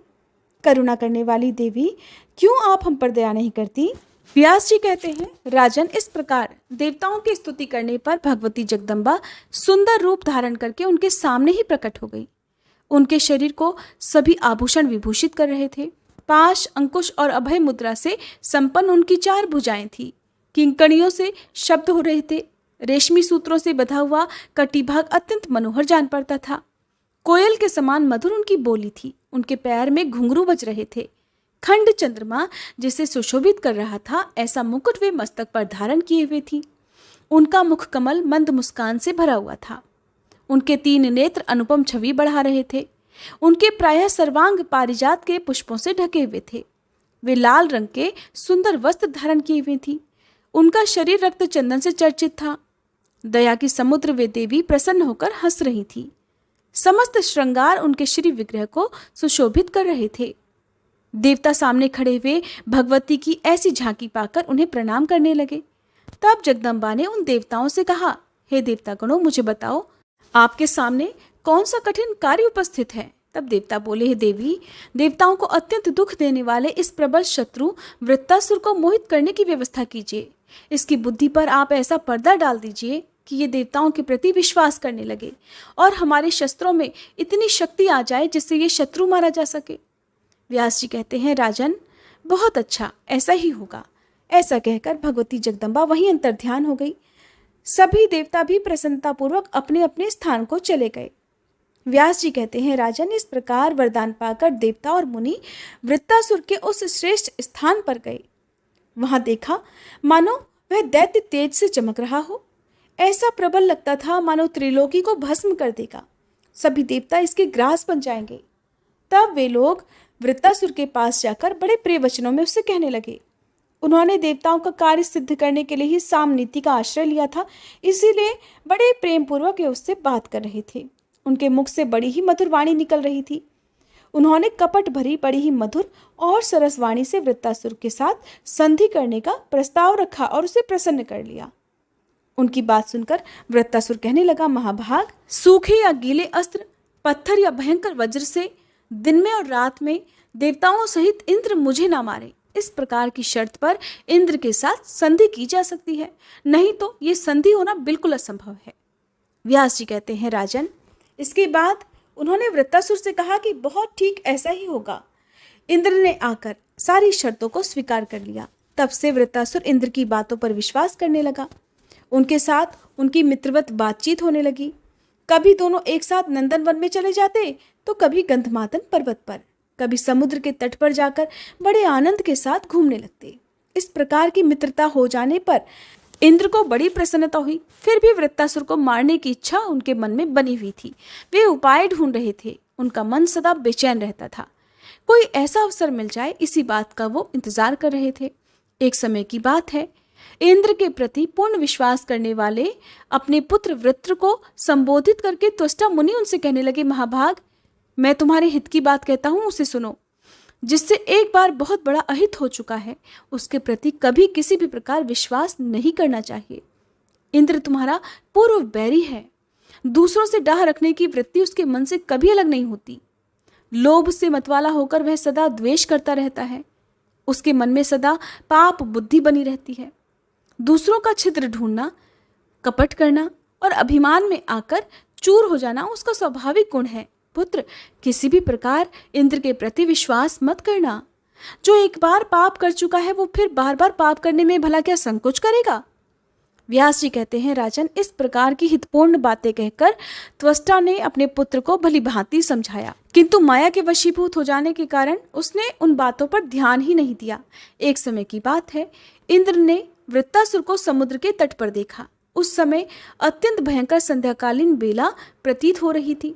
करुणा करने वाली देवी, क्यों आप हम पर दया नहीं करती? व्यास जी कहते हैं, राजन, इस प्रकार देवताओं की स्तुति करने पर भगवती जगदम्बा सुंदर रूप धारण करके उनके सामने ही प्रकट हो गई। उनके शरीर को सभी आभूषण विभूषित कर रहे थे। पाश, अंकुश और अभय मुद्रा से संपन्न उनकी 4 भुजाएं थी। किंकणियों से शब्द हो रहे थे। रेशमी सूत्रों से बधा हुआ कटिभाग अत्यंत मनोहर जान पड़ता था। कोयल के समान मधुर उनकी बोली थी। उनके पैर में घुंघरू बज रहे थे। खंड चंद्रमा जिसे सुशोभित कर रहा था, ऐसा मुकुट वे मस्तक पर धारण किए हुए थी। उनका मुख कमल मंद मुस्कान से भरा हुआ था। उनके 3 नेत्र अनुपम छवि बढ़ा रहे थे। उनके प्रायः सर्वांग पारिजात के पुष्पों से ढके हुए थे। वे लाल रंग के सुंदर वस्त्र धारण किए हुए थी। उनका शरीर रक्त चंदन से चर्चित था। दया की समुद्र वे देवी प्रसन्न होकर हंस रही थी। समस्त श्रृंगार उनके श्री विग्रह को सुशोभित कर रहे थे। देवता सामने खड़े हुए भगवती की ऐसी झांकी पाकर उन्हें प्रणाम करने लगे। तब जगदम्बा ने उन देवताओं से कहा, हे देवतागणों, मुझे बताओ आपके सामने कौन सा कठिन कार्य उपस्थित है। तब देवता बोले, हे देवी, देवताओं को अत्यंत दुख देने वाले इस प्रबल शत्रु वृत्तासुर को मोहित करने की व्यवस्था कीजिए। इसकी बुद्धि पर आप ऐसा पर्दा डाल दीजिए कि ये देवताओं के प्रति विश्वास करने लगे और हमारे शस्त्रों में इतनी शक्ति आ जाए जिससे ये शत्रु मारा जा सके। व्यास जी कहते हैं, राजन, बहुत अच्छा, ऐसा ही होगा। ऐसा कहकर भगवती जगदम्बा वहीं अंतर्ध्यान हो गई। सभी देवता भी प्रसन्नतापूर्वक अपने अपने स्थान को चले गए। व्यास जी कहते हैं, राजन, इस प्रकार वरदान पाकर देवता और मुनि वृत्तासुर के उस श्रेष्ठ स्थान पर गए। वहां देखा मानो वह दैत्य तेज से चमक रहा हो। ऐसा प्रबल लगता था मानो त्रिलोकी को भस्म कर देगा। सभी देवता इसके ग्रास बन जाएंगे। तब वे लोग वृत्तासुर के पास जाकर बड़े प्रिय वचनों में उससे कहने लगे। उन्होंने देवताओं का कार्य सिद्ध करने के लिए ही साम नीति का आश्रय लिया था, इसीलिए बड़े प्रेम पूर्वक वे उससे बात कर रहे थे। उनके मुख से बड़ी ही मधुर वाणी निकल रही थी। उन्होंने कपट भरी बड़ी ही मधुर और सरस वाणी से वृत्तासुर के साथ संधि करने का प्रस्ताव रखा और उसे प्रसन्न कर लिया। उनकी बात सुनकर वृत्तासुर कहने लगा, महाभाग, सूखे या गीले अस्त्र, पत्थर या भयंकर वज्र से दिन में और रात में देवताओं सहित इंद्र मुझे ना मारे, इस प्रकार की शर्त पर इंद्र के साथ संधि की जा सकती है, नहीं तो ये संधि होना बिल्कुल असंभव है। व्यास जी कहते हैं, राजन, इसके बाद उन्होंने वृत्तासुर से कहा कि बहुत ठीक, ऐसा ही होगा। इंद्र ने आकर सारी शर्तों को स्वीकार कर लिया। तब से वृत्तासुर इंद्र की बातों पर विश्वास करने लगा। उनके साथ उनकी मित्रवत बातचीत होने लगी। कभी दोनों एक साथ नंदन वन में चले जाते, तो कभी गंधमादन पर्वत पर, कभी समुद्र के तट पर जाकर बड़े आनंद के साथ घूमने लगते। इस प्रकार की मित्रता हो जाने पर इंद्र को बड़ी प्रसन्नता हुई। फिर भी वृत्तासुर को मारने की इच्छा उनके मन में बनी हुई थी। वे उपाय ढूंढ रहे थे। उनका मन सदा बेचैन रहता था। कोई ऐसा अवसर मिल जाए, इसी बात का वो इंतजार कर रहे थे। एक समय की बात है, इंद्र के प्रति पूर्ण विश्वास करने वाले अपने पुत्र वृत्र को संबोधित करके त्वष्टा मुनि उनसे कहने लगे, महाभाग, मैं तुम्हारे हित की बात कहता हूं, उसे सुनो। जिससे एक बार बहुत बड़ा अहित हो चुका है, उसके प्रति कभी किसी भी प्रकार विश्वास नहीं करना चाहिए। इंद्र तुम्हारा पूर्व बैरी है। दूसरों से डाह रखने की वृत्ति उसके मन से कभी अलग नहीं होती। लोभ से मतवाला होकर वह सदा द्वेष करता रहता है। उसके मन में सदा पाप बुद्धि बनी रहती है। दूसरों का छिद्र ढूंढना, कपट करना और अभिमान में आकर चूर हो जाना उसका स्वाभाविक गुण है। पुत्र, किसी भी प्रकार इंद्र के प्रति विश्वास मत करना। जो एक बार पाप कर चुका है, वो फिर बार बार पाप करने में भला क्या संकोच करेगा। व्यास जी कहते हैं, राजन, इस प्रकार की हितपूर्ण बातें कहकर त्वष्टा ने अपने पुत्र को भली भांति समझाया, किंतु माया के वशीभूत हो जाने के कारण उसने उन बातों पर ध्यान ही नहीं दिया। एक समय की बात है, इंद्र ने वृत्तासुर को समुद्र के तट पर देखा। उस समय अत्यंत भयंकर संध्याकालीन बेला प्रतीत हो रही थी।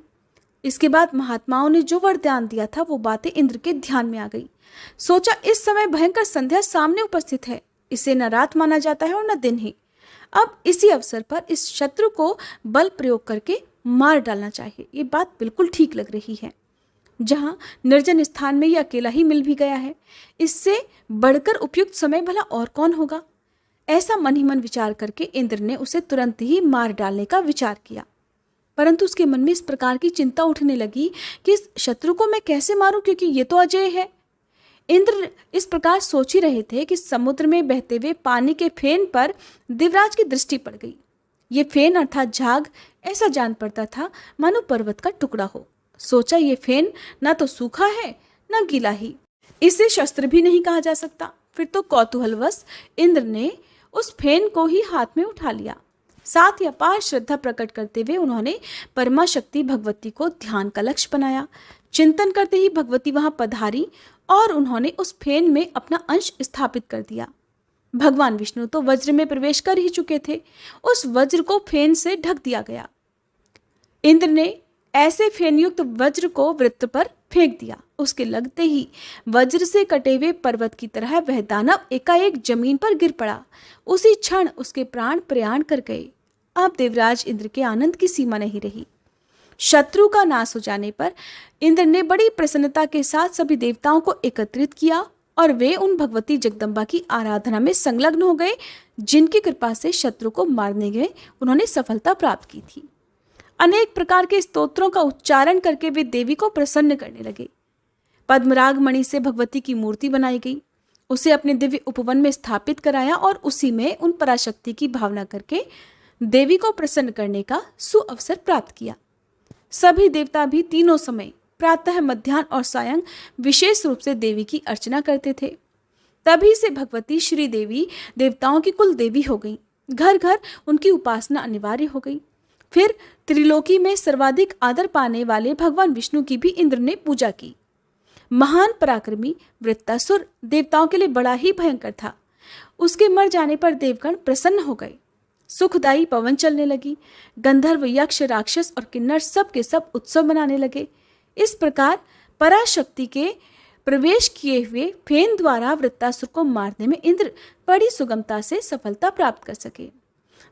इसके बाद महात्माओं ने जो वरदान दिया था, वो बातें इंद्र के ध्यान में आ गई। सोचा, इस समय भयंकर संध्या सामने उपस्थित है। इसे न रात माना जाता है और न दिन ही। अब इसी अवसर पर इस शत्रु को बल प्रयोग करके मार डालना चाहिए। ये बात बिल्कुल ठीक लग रही है। जहां निर्जन स्थान में ये अकेला ही मिल भी गया है, इससे बढ़कर उपयुक्त समय भला और कौन होगा। ऐसा मन ही मन विचार करके इंद्र ने उसे तुरंत ही मार डालने का विचार किया। परंतु उसके मन में इस प्रकार की चिंता उठने लगी कि इस शत्रु को मैं कैसे मारूं, क्योंकि ये तो अजय है। इंद्र इस प्रकार सोच ही रहे थे कि समुद्र में बहते हुए पानी के फेन पर देवराज की दृष्टि पड़ गई। ये फेन अर्थात झाग ऐसा जान पड़ता था मानो पर्वत का टुकड़ा हो। सोचा, ये फेन ना तो सूखा है ना गीला ही, इसे शस्त्र भी नहीं कहा जा सकता। फिर तो कौतूहलवश इंद्र ने उस फेन को ही हाथ में उठा लिया। साथ ही अपार श्रद्धा प्रकट करते हुए उन्होंने परमा शक्ति भगवती को ध्यान का लक्ष्य बनाया। चिंतन करते ही भगवती वहां पधारी और उन्होंने उस फेन में अपना अंश स्थापित कर दिया। भगवान विष्णु तो वज्र में प्रवेश कर ही चुके थे। उस वज्र को फेन से ढक दिया गया। इंद्र ने ऐसे फेनयुक्त वज्र को वृत्त पर फेंक दिया। उसके लगते ही वज्र से कटे हुए पर्वत की तरह वह दानव एकाएक जमीन पर गिर पड़ा। उसी क्षण उसके प्राण प्रयाण कर गए। अब देवराज इंद्र के आनंद की सीमा नहीं रही। शत्रु का नाश हो जाने पर इंद्र ने बड़ी प्रसन्नता के साथ सभी देवताओं को एकत्रित किया और वे उन भगवती जगदम्बा की आराधना में संलग्न हो गए, जिनकी कृपा से शत्रु को मारने में उन्होंने सफलता प्राप्त की थी। अनेक प्रकार के स्तोत्रों का उच्चारण करके वे देवी को प्रसन्न करने लगे। पद्मराग मणि से भगवती की मूर्ति बनाई गई। उसे अपने दिव्य उपवन में स्थापित कराया और उसी में उन पराशक्ति की भावना करके देवी को प्रसन्न करने का सुअवसर प्राप्त किया। सभी देवता भी तीनों समय प्रातः, मध्याह्न और सायं विशेष रूप से देवी की अर्चना करते थे। तभी से भगवती श्री देवी देवताओं की कुल देवी हो गई। घर घर उनकी उपासना अनिवार्य हो गई। फिर त्रिलोकी में सर्वाधिक आदर पाने वाले भगवान विष्णु की भी इंद्र ने पूजा की। महान पराक्रमी वृत्तासुर देवताओं के लिए बड़ा ही भयंकर था। उसके मर जाने पर देवगण प्रसन्न हो गए। सुखदायी पवन चलने लगी। गंधर्व, यक्ष, राक्षस और किन्नर सब के सब उत्सव मनाने लगे। इस प्रकार पराशक्ति के प्रवेश किए हुए फेन द्वारा वृत्तासुर को मारने में इंद्र बड़ी सुगमता से सफलता प्राप्त कर सके।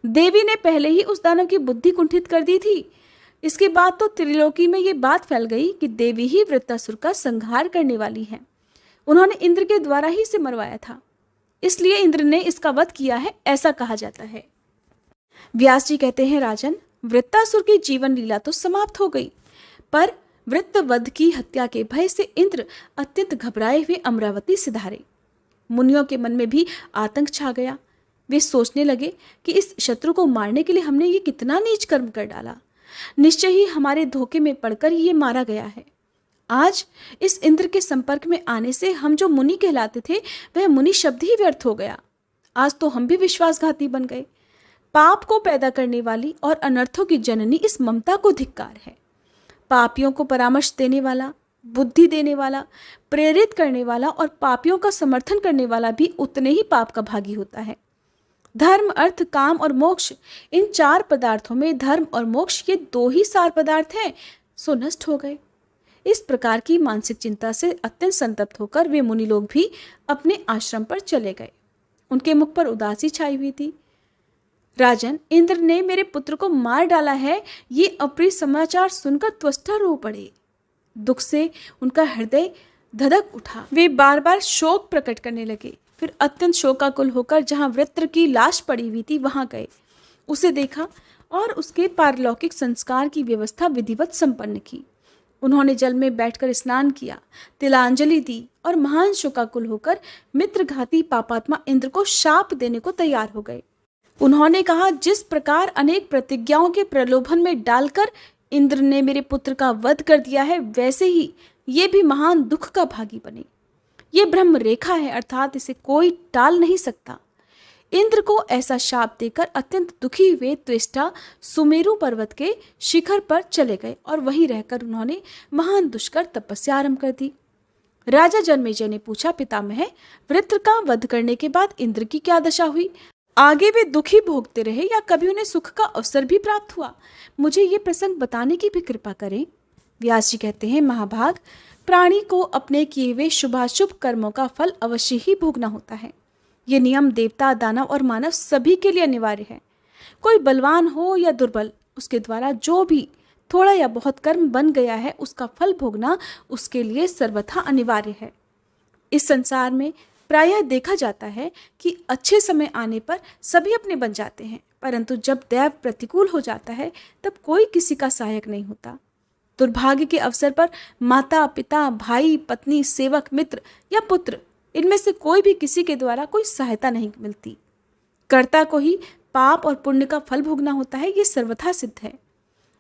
देवी ने पहले ही उस दानव की बुद्धि कुंठित कर दी थी। इसके बाद तो त्रिलोकी में ये बात फैल गई कि देवी ही वृत्तासुर का संहार करने वाली है। उन्होंने इंद्र के द्वारा ही से मरवाया था, इसलिए इंद्र ने इसका वध किया है, ऐसा कहा जाता है। व्यास जी कहते हैं, राजन, वृत्तासुर की जीवन लीला तो समाप्त हो गई, पर वृत्तवध की हत्या के भय से इंद्र अत्यंत घबराए हुए अमरावती सिधारे। मुनियों के मन में भी आतंक छा गया। वे सोचने लगे कि इस शत्रु को मारने के लिए हमने ये कितना नीच कर्म कर डाला। निश्चय ही हमारे धोखे में पड़कर ये मारा गया है। आज इस इंद्र के संपर्क में आने से हम जो मुनि कहलाते थे वह मुनि शब्द ही व्यर्थ हो गया। आज तो हम भी विश्वासघाती बन गए। पाप को पैदा करने वाली और अनर्थों की जननी इस ममता को धिक्कार है। पापियों को परामर्श देने वाला, बुद्धि देने वाला, प्रेरित करने वाला और पापियों का समर्थन करने वाला भी उतने ही पाप का भागी होता है। धर्म, अर्थ, काम और मोक्ष, इन चार पदार्थों में धर्म और मोक्ष ये दो ही सार पदार्थ हैं, सो नष्ट हो गए। इस प्रकार की मानसिक चिंता से अत्यंत संतप्त होकर वे मुनि लोग भी अपने आश्रम पर चले गए। उनके मुख पर उदासी छाई हुई थी। राजन, इंद्र ने मेरे पुत्र को मार डाला है, ये अप्रिय समाचार सुनकर त्वष्टा रो पड़े। दुख से उनका हृदय धधक उठा। वे बार बार शोक प्रकट करने लगे। फिर अत्यंत शोकाकुल होकर जहां वृत्र की लाश पड़ी हुई थी वहां गए। उसे देखा और उसके पारलौकिक संस्कार की व्यवस्था विधिवत संपन्न की। उन्होंने जल में बैठकर स्नान किया, तिलांजलि दी और महान शोकाकुल होकर मित्रघाती पापात्मा इंद्र को शाप देने को तैयार हो गए। उन्होंने कहा, जिस प्रकार अनेक प्रतिज्ञाओं के प्रलोभन में डालकर इंद्र ने मेरे पुत्र का वध कर दिया है, वैसे ही ये भी महान दुख का भागी बने। ये ब्रह्म रेखा है, अर्थात इसे कोई टाल नहीं सकता। इंद्र को ऐसा शाप देकर अत्यंत दुखी हुए त्वष्टा सुमेरु पर्वत के शिखर पर चले गए और वहीं रहकर उन्होंने महान दुष्कर तपस्या आरंभ कर दी। राजा जन्मेजय ने पूछा, पितामह, वृत्र का वध करने के बाद इंद्र की क्या दशा हुई? आगे वे दुखी भोगते रहे या कभी उन्हें सुख का अवसर भी प्राप्त हुआ? मुझे ये प्रसंग बताने की भी कृपा करें। व्यास जी कहते हैं, महाभाग, प्राणी को अपने किए हुए शुभाशुभ कर्मों का फल अवश्य ही भोगना होता है। ये नियम देवता, दानव और मानव सभी के लिए अनिवार्य है। कोई बलवान हो या दुर्बल, उसके द्वारा जो भी थोड़ा या बहुत कर्म बन गया है उसका फल भोगना उसके लिए सर्वथा अनिवार्य है। इस संसार में प्रायः देखा जाता है कि अच्छे समय आने पर सभी अपने बन जाते हैं, परंतु जब दैव प्रतिकूल हो जाता है तब कोई किसी का सहायक नहीं होता। दुर्भाग्य के अवसर पर माता, पिता, भाई, पत्नी, सेवक, मित्र या पुत्र, इनमें से कोई भी किसी के द्वारा कोई सहायता नहीं मिलती। कर्ता को ही पाप और पुण्य का फल भोगना होता है, ये सर्वथा सिद्ध है।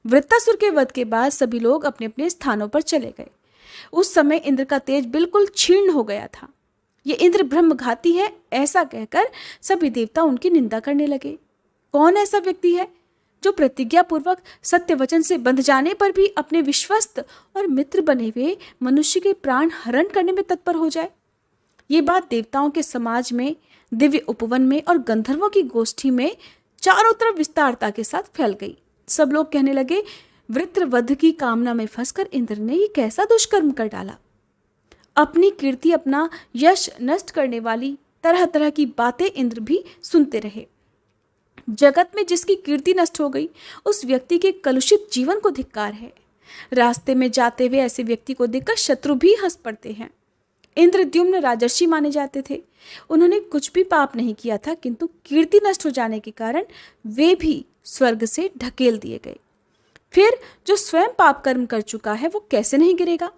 वृत्तासुर के वध के बाद सभी लोग अपने अपने स्थानों पर चले गए। उस समय इंद्र का तेज बिल्कुल क्षीण हो गया था। ये इंद्र ब्रह्मघाती है, ऐसा कहकर सभी देवता उनकी निंदा करने लगे। कौन ऐसा व्यक्ति है जो प्रतिज्ञा पूर्वक सत्य वचन से बंध जाने पर भी अपने विश्वस्त और मित्र बने हुए मनुष्य के प्राण हरण करने में तत्पर हो जाए। ये बात देवताओं के समाज में, दिव्य उपवन में और गंधर्वों की गोष्ठी में चारों तरफ विस्तारता के साथ फैल गई। सब लोग कहने लगे, वृत्रवध की कामना में फंसकर इंद्र ने ये कैसा दुष्कर्म कर डाला। अपनी कीर्ति, अपना यश नष्ट करने वाली तरह तरह की बातें इंद्र भी सुनते रहे। जगत में जिसकी कीर्ति नष्ट हो गई, उस व्यक्ति के कलुषित जीवन को धिक्कार है। रास्ते में जाते हुए ऐसे व्यक्ति को देखकर शत्रु भी हंस पड़ते हैं। इंद्रद्युम्न राजर्षि माने जाते थे। उन्होंने कुछ भी पाप नहीं किया था, किंतु कीर्ति नष्ट हो जाने के कारण वे भी स्वर्ग से ढकेल दिए गए। फिर जो स्वयं पाप कर्म कर चुका है वो कैसे नहीं गिरेगा।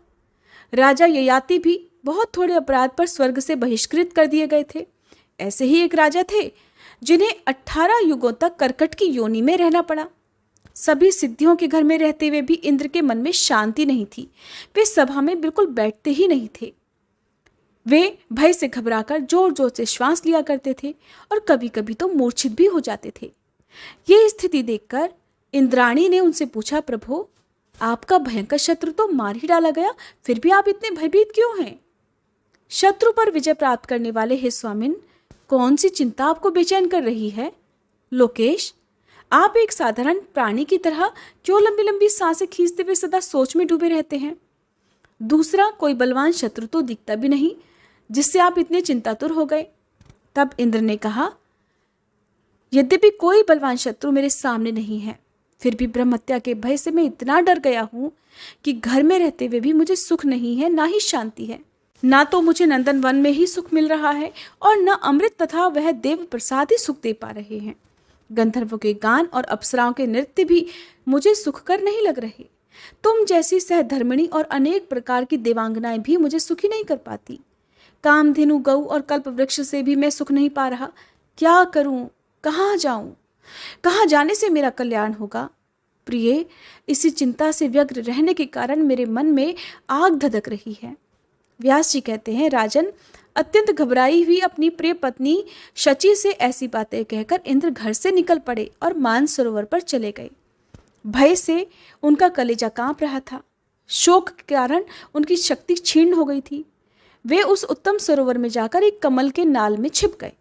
राजा ययाति भी बहुत थोड़े अपराध पर स्वर्ग से बहिष्कृत कर दिए गए थे। ऐसे ही एक राजा थे जिन्हें 18 युगों तक कर्कट की योनि में रहना पड़ा। सभी सिद्धियों के घर में रहते हुए भी इंद्र के मन में शांति नहीं थी। वे सभा में बिल्कुल बैठते ही नहीं थे। वे भय से घबराकर जोर जोर से श्वास लिया करते थे और कभी कभी तो मूर्छित भी हो जाते थे। ये स्थिति देखकर इंद्राणी ने उनसे पूछा, प्रभु, आपका भयंकर शत्रु तो मार ही डाला गया, फिर भी आप इतने भयभीत क्यों हैं? शत्रु पर विजय प्राप्त करने वाले हे स्वामिन, कौन सी चिंता आपको बेचैन कर रही है? लोकेश, आप एक साधारण प्राणी की तरह क्यों लंबी लंबी सांसें खींचते हुए सदा सोच में डूबे रहते हैं? दूसरा कोई बलवान शत्रु तो दिखता भी नहीं जिससे आप इतने चिंतातुर हो गए। तब इंद्र ने कहा, यद्यपि कोई बलवान शत्रु मेरे सामने नहीं है, फिर भी ब्रह्म हत्या के भय से मैं इतना डर गया हूं कि घर में रहते हुए भी मुझे सुख नहीं है, ना ही शांति है। ना तो मुझे नंदन वन में ही सुख मिल रहा है और न अमृत तथा वह देव प्रसाद ही सुख दे पा रहे हैं। गंधर्वों के गान और अप्सराओं के नृत्य भी मुझे सुखकर नहीं लग रहे। तुम जैसी सहधर्मिणी और अनेक प्रकार की देवांगनाएं भी मुझे सुखी नहीं कर पाती। कामधेनु, गऊ और कल्प वृक्ष से भी मैं सुख नहीं पा रहा। क्या करूं? कहाँ जाऊं? कहाँ जाने से मेरा कल्याण होगा? प्रिय, इसी चिंता से व्यग्र रहने के कारण मेरे मन में आग धधक रही है। व्यास जी कहते हैं, राजन, अत्यंत घबराई हुई अपनी प्रिय पत्नी शची से ऐसी बातें कहकर इंद्र घर से निकल पड़े और मानसरोवर पर चले गए। भय से उनका कलेजा कांप रहा था। शोक के कारण उनकी शक्ति क्षीण हो गई थी। वे उस उत्तम सरोवर में जाकर एक कमल के नाल में छिप गए।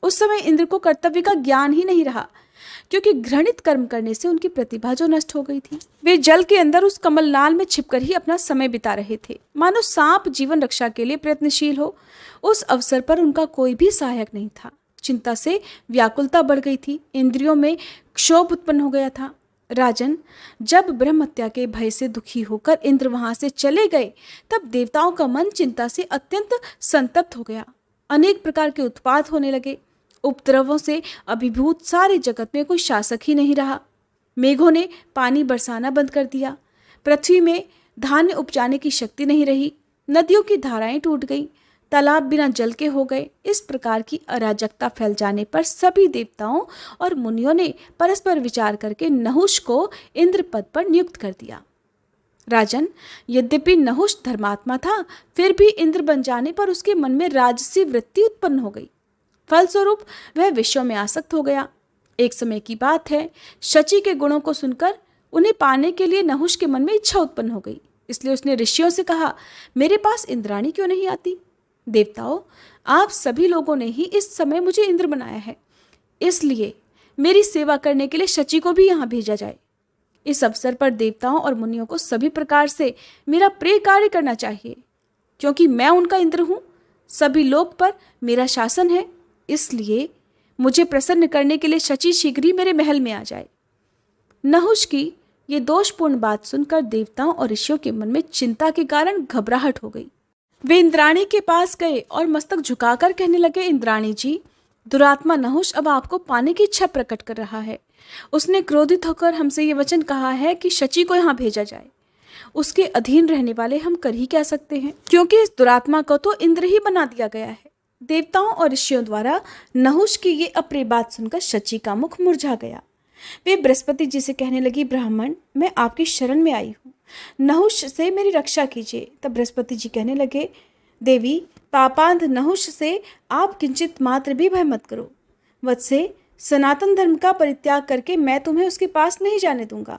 उस समय इंद्र को कर्तव्य का ज्ञान ही नहीं रहा, क्योंकि घृणित कर्म करने से उनकी प्रतिभा जो नष्ट हो गई थी। वे जल के अंदर उस कमल नाल में छिपकर ही अपना समय बिता रहे थे, मानो सांप जीवन रक्षा के लिए प्रयत्नशील हो। उस अवसर पर उनका कोई भी सहायक नहीं था। चिंता से व्याकुलता बढ़ गई थी। इंद्रियों में क्षोभ उत्पन्न हो गया था। राजन, जब ब्रह्म हत्या के भय से दुखी होकर इंद्र वहां से चले गए, तब देवताओं का मन चिंता से अत्यंत संतप्त हो गया। अनेक प्रकार के उत्पात होने लगे। उपद्रवों से अभिभूत सारे जगत में कोई शासक ही नहीं रहा। मेघों ने पानी बरसाना बंद कर दिया। पृथ्वी में धान्य उपजाने की शक्ति नहीं रही। नदियों की धाराएं टूट गईं। तालाब बिना जल के हो गए। इस प्रकार की अराजकता फैल जाने पर सभी देवताओं और मुनियों ने परस्पर विचार करके नहुष को इंद्र पद पर नियुक्त कर दिया। राजन, यद्यपि नहुष धर्मात्मा था, फिर भी इंद्र बन जाने पर उसके मन में राजसी वृत्ति उत्पन्न हो गई। फलस्वरूप वह विषयों में आसक्त हो गया। एक समय की बात है, शची के गुणों को सुनकर उन्हें पाने के लिए नहुष के मन में इच्छा उत्पन्न हो गई। इसलिए उसने ऋषियों से कहा, मेरे पास इंद्राणी क्यों नहीं आती? देवताओं, आप सभी लोगों ने ही इस समय मुझे इंद्र बनाया है, इसलिए मेरी सेवा करने के लिए शची को भी यहाँ भेजा जाए। इस अवसर पर देवताओं और मुनियों को सभी प्रकार से मेरा प्रिय कार्य करना चाहिए, क्योंकि मैं उनका इंद्र हूँ। सभी लोक पर मेरा शासन है, इसलिए मुझे प्रसन्न करने के लिए शची शीघ्र ही मेरे महल में आ जाए। नहुष की ये दोषपूर्ण बात सुनकर देवताओं और ऋषियों के मन में चिंता के कारण घबराहट हो गई। वे इंद्राणी के पास गए और मस्तक झुकाकर कहने लगे, इंद्राणी जी, दुरात्मा नहुष अब आपको पाने की इच्छा प्रकट कर रहा है। उसने क्रोधित होकर हमसे ये वचन कहा है कि शची को यहाँ भेजा जाए। उसके अधीन रहने वाले हम कर ही क्या सकते हैं, क्योंकि इस दुरात्मा को तो इंद्र ही बना दिया गया है। देवताओं और ऋषियों द्वारा नहुष की ये अप्रिय बात सुनकर शची का मुख मुरझा गया। वे बृहस्पति जी से कहने लगी, ब्राह्मण, मैं आपकी शरण में आई हूँ, नहुष से मेरी रक्षा कीजिए। तब बृहस्पति जी कहने लगे, देवी, पापांध नहुष से आप किंचित मात्र भी भय मत करो। वत्से, सनातन धर्म का परित्याग करके मैं तुम्हें उसके पास नहीं जाने दूंगा।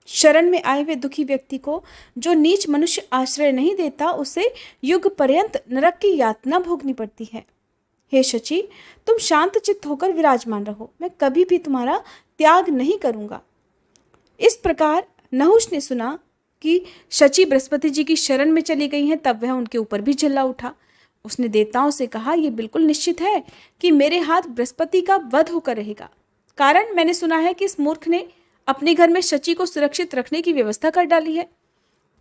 शरण में आए हुए दुखी व्यक्ति को जो नीच मनुष्य आश्रय नहीं देता, उसे युग पर्यंत नरक की यातना भोगनी पड़ती है। हे शची, तुम शांत चित्त होकर विराजमान रहो, मैं कभी भी तुम्हारा त्याग नहीं करूंगा। इस प्रकार नहुष ने सुना कि शची बृहस्पति जी की शरण में चली गई हैं, तब वह उनके ऊपर भी चिल्ला उठा। उसने देवताओं से कहा, यह बिल्कुल निश्चित है कि मेरे हाथ बृहस्पति का वध होकर रहेगा। कारण मैंने सुना है कि इस मूर्ख ने अपने घर में शची को सुरक्षित रखने की व्यवस्था कर डाली है।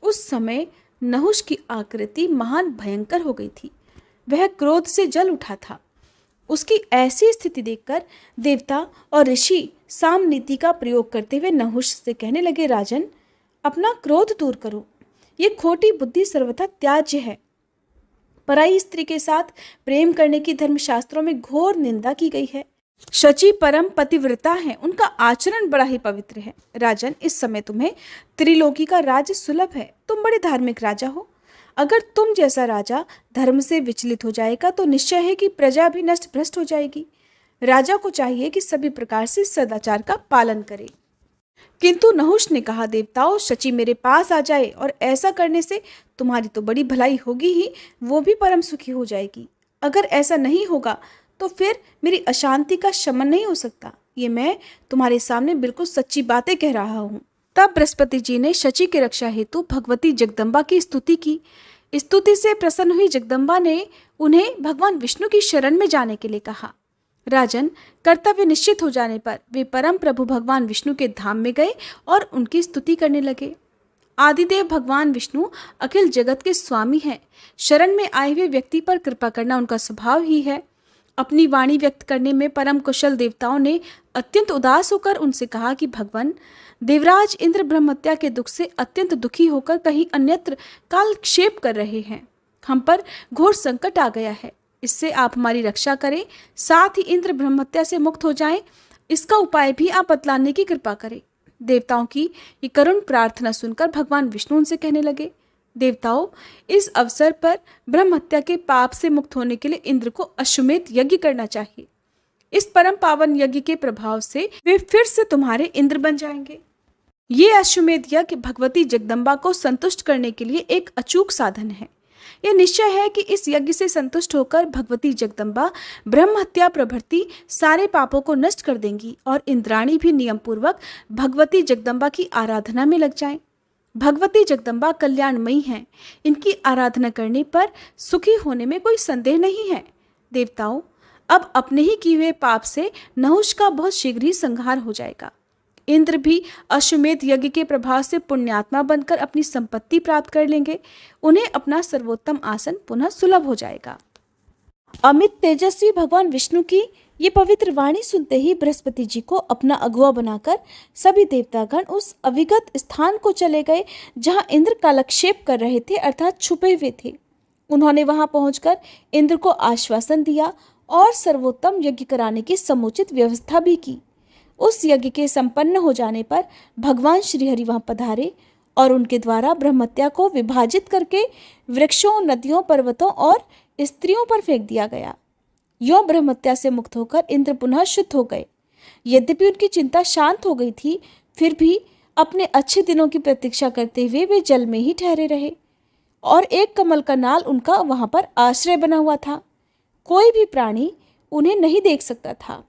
उस समय नहुष की आकृति महान भयंकर हो गई थी। वह क्रोध से जल उठा था। उसकी ऐसी स्थिति देखकर देवता और ऋषि साम नीति का प्रयोग करते हुए नहुष से कहने लगे, राजन, अपना क्रोध दूर करो। ये खोटी बुद्धि सर्वथा त्याज्य है। पराई स्त्री के साथ प्रेम करने की धर्मशास्त्रों में घोर निंदा की गई है। शची परम पतिव्रता है, उनका आचरण बड़ा ही पवित्र है। राजन, इस समय तुम्हें त्रिलोकी का राज्य सुलभ है। तुम बड़े धार्मिक राजा हो। अगर तुम जैसा राजा धर्म से विचलित हो जाएगा तो निश्चय है कि प्रजा भी नष्ट भ्रष्ट हो जाएगी। राजा को चाहिए कि सभी प्रकार से सदाचार का पालन करे। किंतु नहुष ने कहा, देवताओं, शची मेरे पास आ जाए और ऐसा करने से तुम्हारी तो बड़ी भलाई होगी ही, वो भी परम सुखी हो जाएगी। अगर ऐसा नहीं होगा तो फिर मेरी अशांति का शमन नहीं हो सकता। ये मैं तुम्हारे सामने बिल्कुल सच्ची बातें कह रहा हूँ। तब बृहस्पति जी ने शची की रक्षा हेतु भगवती जगदम्बा की स्तुति की। स्तुति से प्रसन्न हुई जगदम्बा ने उन्हें भगवान विष्णु की शरण में जाने के लिए कहा। राजन, कर्तव्य निश्चित हो जाने पर वे परम प्रभु भगवान विष्णु के धाम में गए और उनकी स्तुति करने लगे। आदिदेव भगवान विष्णु अखिल जगत के स्वामी हैं। शरण में आए हुए व्यक्ति पर कृपा करना उनका स्वभाव ही है। अपनी वाणी व्यक्त करने में परम कुशल देवताओं ने अत्यंत उदास होकर उनसे कहा कि भगवान, देवराज इंद्र ब्रह्महत्या के दुख से अत्यंत दुखी होकर कहीं अन्यत्र कालक्षेप कर रहे हैं। हम पर घोर संकट आ गया है, इससे आप हमारी रक्षा करें, साथ ही इंद्र ब्रह्महत्या से मुक्त हो जाएं। इसका उपाय भी आप बतलाने की कृपा करें। देवताओं की ये करुण प्रार्थना सुनकर भगवान विष्णु उनसे कहने लगे, देवताओं, इस अवसर पर ब्रह्महत्या के पाप से मुक्त होने के लिए इंद्र को अश्वमेध यज्ञ करना चाहिए। इस परम पावन यज्ञ के प्रभाव से वे फिर से तुम्हारे इंद्र बन जाएंगे। ये अश्वमेध यज्ञ भगवती जगदम्बा को संतुष्ट करने के लिए एक अचूक साधन है। यह निश्चय है कि इस यज्ञ से संतुष्ट होकर भगवती जगदम्बा ब्रह्महत्या प्रभृति सारे पापों को नष्ट कर देंगी और इंद्राणी भी नियम पूर्वक भगवती जगदम्बा की आराधना में लग जाएं। भगवती जगदम्बा कल्याणमयी हैं। इनकी आराधना करने पर सुखी होने में कोई संदेह नहीं है। देवताओं, अब अपने ही किए हुए पाप से नहुष का बहुत शीघ्र ही संहार हो जाएगा। इंद्र भी अश्वमेध यज्ञ के प्रभाव से पुण्यात्मा बनकर अपनी संपत्ति प्राप्त कर लेंगे। उन्हें अपना सर्वोत्तम आसन पुनः सुलभ हो जाएगा। अमित तेजस्वी भगवान विष्णु की ये पवित्र वाणी सुनते ही बृहस्पति जी को अपना अगुआ बनाकर सभी देवतागण उस अविगत स्थान को चले गए जहां इंद्र कालक्षेप कर रहे थे, अर्थात छुपे हुए थे। उन्होंने वहां पहुंचकर इंद्र को आश्वासन दिया और सर्वोत्तम यज्ञ कराने की समुचित व्यवस्था भी की। उस यज्ञ के संपन्न हो जाने पर भगवान श्रीहरि वहां पधारे और उनके द्वारा ब्रह्महत्या को विभाजित करके वृक्षों, नदियों, पर्वतों और स्त्रियों पर फेंक दिया गया। यों ब्रह्महत्या से मुक्त होकर इंद्र पुनः शुद्ध हो गए। यद्यपि उनकी चिंता शांत हो गई थी, फिर भी अपने अच्छे दिनों की प्रतीक्षा करते हुए वे जल में ही ठहरे रहे और एक कमल का नाल उनका वहां पर आश्रय बना हुआ था। कोई भी प्राणी उन्हें नहीं देख सकता था,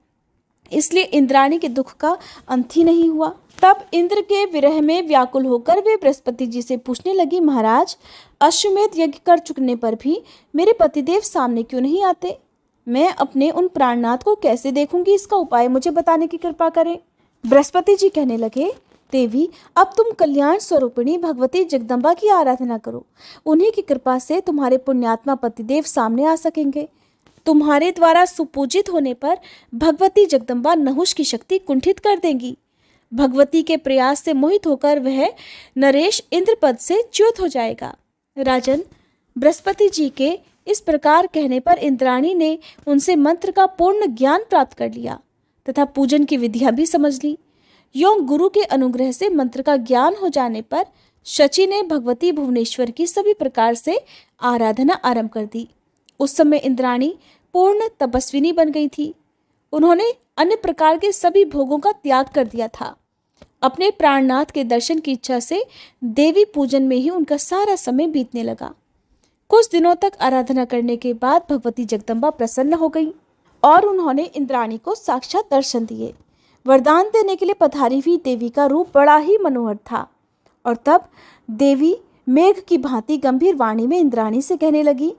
इसलिए इंद्राणी के दुख का अंत ही नहीं हुआ। तब इंद्र के विरह में व्याकुल होकर वे बृहस्पति जी से पूछने लगी, महाराज, अश्वमेध यज्ञ कर चुकने पर भी मेरे पतिदेव सामने क्यों नहीं आते? मैं अपने उन प्राणनाथ को कैसे देखूंगी? इसका उपाय मुझे बताने की कृपा करें। बृहस्पति जी कहने लगे, देवी, अब तुम कल्याण स्वरूपिणी भगवती जगदम्बा की आराधना करो। उन्हीं की कृपा से तुम्हारे पुण्यात्मा पतिदेव सामने आ सकेंगे। तुम्हारे द्वारा सुपूजित होने पर भगवती जगदम्बा नहुष की शक्ति कुंठित कर देंगी। भगवती के प्रयास से मोहित होकर वह नरेश इंद्र पद से च्युत हो जाएगा। राजन, बृहस्पति जी के इस प्रकार कहने पर इंद्राणी ने उनसे मंत्र का पूर्ण ज्ञान प्राप्त कर लिया तथा पूजन की विधियां भी समझ ली। यों गुरु के अनुग्रह से मंत्र का ज्ञान हो जाने पर शची ने भगवती भुवनेश्वर की सभी प्रकार से आराधना आरंभ कर दी। उस समय इंद्राणी पूर्ण तपस्विनी बन गई थी। उन्होंने अन्य प्रकार के सभी भोगों का त्याग कर दिया था। अपने प्राणनाथ के दर्शन की इच्छा से देवी पूजन में ही उनका सारा समय बीतने लगा। कुछ दिनों तक आराधना करने के बाद भगवती जगदम्बा प्रसन्न हो गई और उन्होंने इंद्राणी को साक्षात दर्शन दिए। वरदान देने के लिए पधारी हुई देवी का रूप बड़ा ही मनोहर था। और तब देवी मेघ की भांति गंभीर वाणी में इंद्राणी से कहने लगी,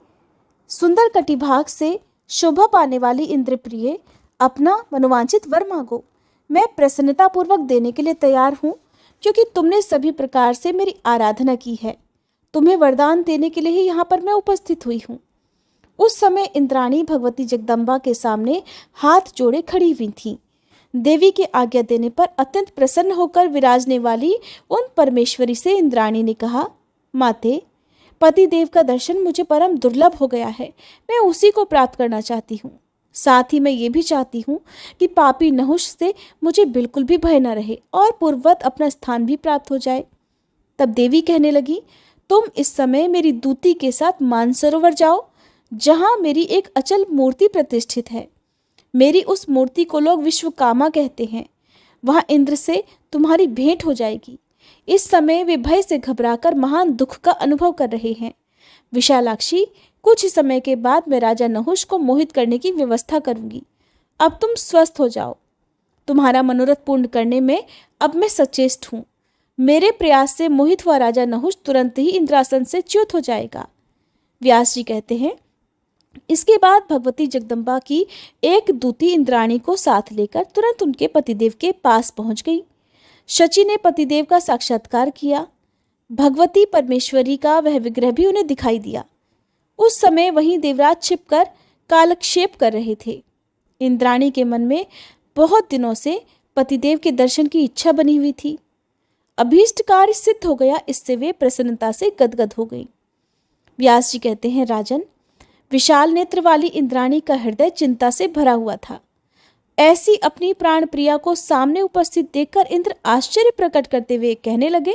सुंदर कटिभाग से शोभा पाने वाली इंद्रप्रिय, अपना मनोवांछित वर मांगो। मैं प्रसन्नतापूर्वक देने के लिए तैयार हूँ, क्योंकि तुमने सभी प्रकार से मेरी आराधना की है। तुम्हें वरदान देने के लिए ही यहाँ पर मैं उपस्थित हुई हूँ। उस समय इंद्राणी भगवती जगदम्बा के सामने हाथ जोड़े खड़ी हुई थी। देवी के आज्ञा देने पर अत्यंत प्रसन्न होकर विराजने वाली उन परमेश्वरी से इंद्राणी ने कहा, माते, पति देव का दर्शन मुझे परम दुर्लभ हो गया है। मैं उसी को प्राप्त करना चाहती हूँ। साथ ही मैं ये भी चाहती हूँ कि पापी नहुष से मुझे बिल्कुल भी भय न रहे और पूर्ववत अपना स्थान भी प्राप्त हो जाए। तब देवी कहने लगी, तुम इस समय मेरी दूती के साथ मानसरोवर जाओ, जहाँ मेरी एक अचल मूर्ति प्रतिष्ठित है। मेरी उस मूर्ति को लोग विश्वकामा कहते हैं। वहाँ इंद्र से तुम्हारी भेंट हो जाएगी। इस समय वे भय से घबराकर महान दुख का अनुभव कर रहे हैं। विशालाक्षी, कुछ ही समय के बाद मैं राजा नहुष को मोहित करने की व्यवस्था करूंगी। अब तुम स्वस्थ हो जाओ। तुम्हारा मनोरथ पूर्ण करने में अब मैं सचेष्ट हूँ। मेरे प्रयास से मोहित हुआ राजा नहुष तुरंत ही इंद्रासन से च्युत हो जाएगा। व्यास जी कहते हैं, इसके बाद भगवती जगदम्बा की एक दूती इंद्राणी को साथ लेकर तुरंत उनके पतिदेव के पास पहुंच गई। शची ने पतिदेव का साक्षात्कार किया। भगवती परमेश्वरी का वह विग्रह भी उन्हें दिखाई दिया। उस समय वहीं देवराज छिपकर कालक्षेप कर रहे थे। इंद्राणी के मन में बहुत दिनों से पतिदेव के दर्शन की इच्छा बनी हुई थी। अभीष्ट कार्य सिद्ध हो गया, इससे वे प्रसन्नता से गदगद हो गई। व्यास जी कहते हैं, राजन, विशाल नेत्र वाली इंद्राणी का हृदय चिंता से भरा हुआ था। ऐसी अपनी प्राण प्रिया को सामने उपस्थित देखकर इंद्र आश्चर्य प्रकट करते हुए कहने लगे,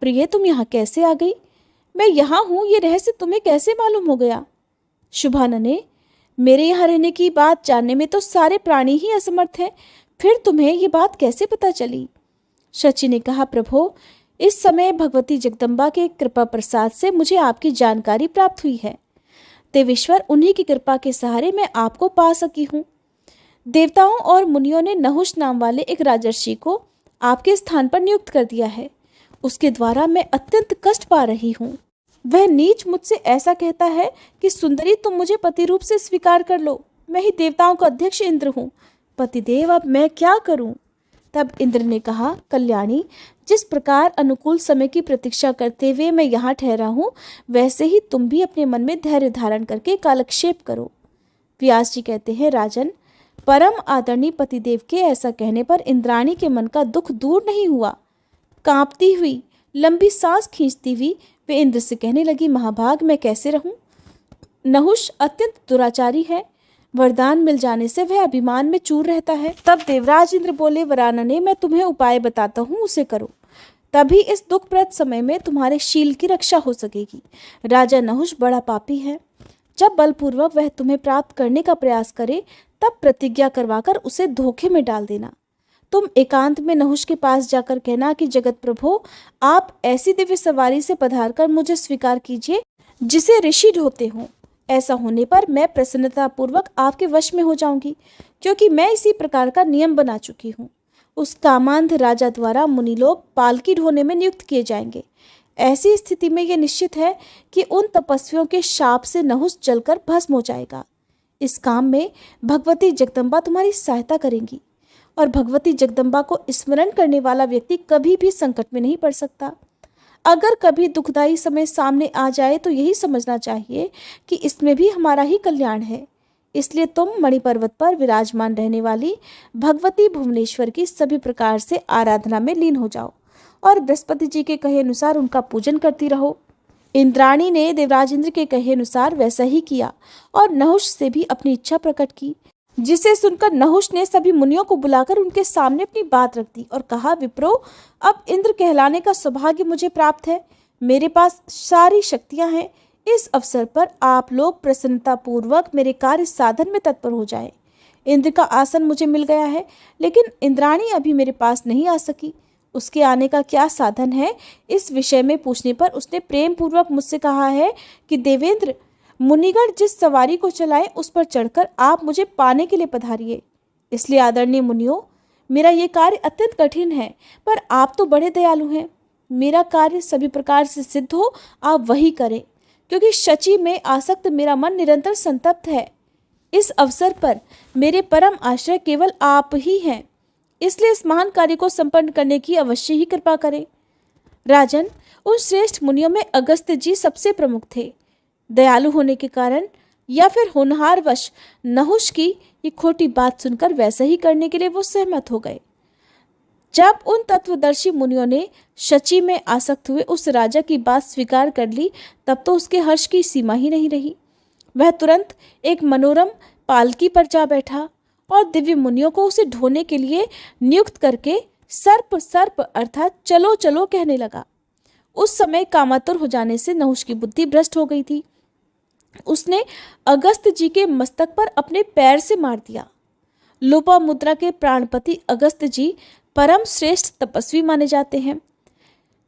प्रिय, तुम यहाँ कैसे आ गई? मैं यहाँ हूँ, ये रहस्य तुम्हें कैसे मालूम हो गया? शुभानने, मेरे यहाँ रहने की बात जानने में तो सारे प्राणी ही असमर्थ हैं, फिर तुम्हें ये बात कैसे पता चली? शची ने कहा, प्रभो, इस समय भगवती जगदम्बा के कृपा प्रसाद से मुझे आपकी जानकारी प्राप्त हुई है। देवेश्वर, उन्हीं की कृपा के सहारे मैं आपको पा सकी हूँ। देवताओं और मुनियों ने नहुष नाम वाले एक राजर्षि को आपके स्थान पर नियुक्त कर दिया है। उसके द्वारा मैं अत्यंत कष्ट पा रही हूँ। वह नीच मुझसे ऐसा कहता है कि सुंदरी, तुम मुझे पति रूप से स्वीकार कर लो। मैं ही देवताओं का अध्यक्ष इंद्र हूँ। पतिदेव, अब मैं क्या करूँ? तब इंद्र ने कहा, कल्याणी, जिस प्रकार अनुकूल समय की प्रतीक्षा करते हुए मैं यहाँ ठहरा हूँ, वैसे ही तुम भी अपने मन में धैर्य धारण करके कालक्षेप करो। व्यास जी कहते हैं, राजन, परम आदरणीय पतिदेव के ऐसा कहने पर इंद्राणी के मन का दुख दूर नहीं हुआ। कांपती हुई, लंबी सांस खींचती हुई वे इंद्र से कहने लगी, महाभाग, मैं कैसे रहूं? नहुष अत्यंत दुराचारी है। वरदान मिल जाने से वह अभिमान में चूर रहता है। तब देवराज इंद्र बोले, वरानने, मैं तुम्हें उपाय बताता हूँ, उसे करो। तभी इस दुखप्रद समय में तुम्हारे शील की रक्षा हो सकेगी। राजा नहुष बड़ा पापी है। जब बलपूर्वक वह तुम्हें प्राप्त करने का प्रयास करे, तब प्रतिज्ञा करवाकर उसे धोखे में डाल देना। तुम एकांत में नहुष के पास जाकर कहना कि जगत प्रभो, आप ऐसी दिव्य सवारी से पधारकर मुझे स्वीकार कीजिए जिसे ऋषि ढोते हों। ऐसा होने पर मैं प्रसन्नता पूर्वक आपके वश में हो जाऊंगी, क्योंकि मैं इसी प्रकार का नियम बना चुकी हूँ। उस कामांध राजा द्वारा मुनि लोग पालकी ढोने में नियुक्त किए जाएंगे। ऐसी स्थिति में यह निश्चित है कि उन तपस्वियों के शाप से नहुष जलकर भस्म हो जाएगा। इस काम में भगवती जगदम्बा तुम्हारी सहायता करेंगी, और भगवती जगदम्बा को स्मरण करने वाला व्यक्ति कभी भी संकट में नहीं पड़ सकता। अगर कभी दुखदायी समय सामने आ जाए तो यही समझना चाहिए कि इसमें भी हमारा ही कल्याण है। इसलिए तुम मणिपर्वत पर विराजमान रहने वाली भगवती भुवनेश्वर की सभी प्रकार से आराधना में लीन हो जाओ और बृहस्पति जी के कहे अनुसार उनका पूजन करती रहो। इंद्राणी ने देवराज इंद्र के कहे अनुसार वैसा ही किया और नहुष से भी अपनी इच्छा प्रकट की, जिसे सुनकर नहुष ने सभी मुनियों को बुलाकर उनके सामने अपनी बात रख दी और कहा, विप्रो, अब इंद्र कहलाने का सौभाग्य मुझे प्राप्त है। मेरे पास सारी शक्तियां हैं। इस अवसर पर आप लोग प्रसन्नता पूर्वक मेरे कार्य साधन में तत्पर हो जाएं। इंद्र का आसन मुझे मिल गया है, लेकिन इंद्राणी अभी मेरे पास नहीं आ सकी। उसके आने का क्या साधन है, इस विषय में पूछने पर उसने प्रेम पूर्वक मुझसे कहा है कि देवेंद्र, मुनिगण जिस सवारी को चलाए उस पर चढ़कर आप मुझे पाने के लिए पधारिए। इसलिए आदरणीय मुनियों, मेरा ये कार्य अत्यंत कठिन है, पर आप तो बड़े दयालु हैं। मेरा कार्य सभी प्रकार से सिद्ध हो, आप वही करें, क्योंकि शची में आसक्त मेरा मन निरंतर संतप्त है। इस अवसर पर मेरे परम आश्रय केवल आप ही हैं, इसलिए इस महान कार्य को संपन्न करने की अवश्य ही कृपा करें। राजन, उन श्रेष्ठ मुनियों में अगस्त्य जी सबसे प्रमुख थे। दयालु होने के कारण या फिर होनहारवश नहुष की ये खोटी बात सुनकर वैसा ही करने के लिए वो सहमत हो गए। जब उन तत्वदर्शी मुनियों ने शची में आसक्त हुए उस राजा की बात स्वीकार कर ली, तब तो उसके हर्ष की सीमा ही नहीं रही। वह तुरंत एक मनोरम पालकी पर जा बैठा और दिव्य मुनियों को उसे ढोने के लिए नियुक्त करके सर्प सर्प अर्थात चलो चलो कहने लगा। उस समय कामातुर हो जाने से नहुष की बुद्धि भ्रष्ट हो गई थी। उसने अगस्त्य जी के मस्तक पर अपने पैर से मार दिया। लोपामुद्रा के प्राणपति अगस्त्य जी परम श्रेष्ठ तपस्वी माने जाते हैं।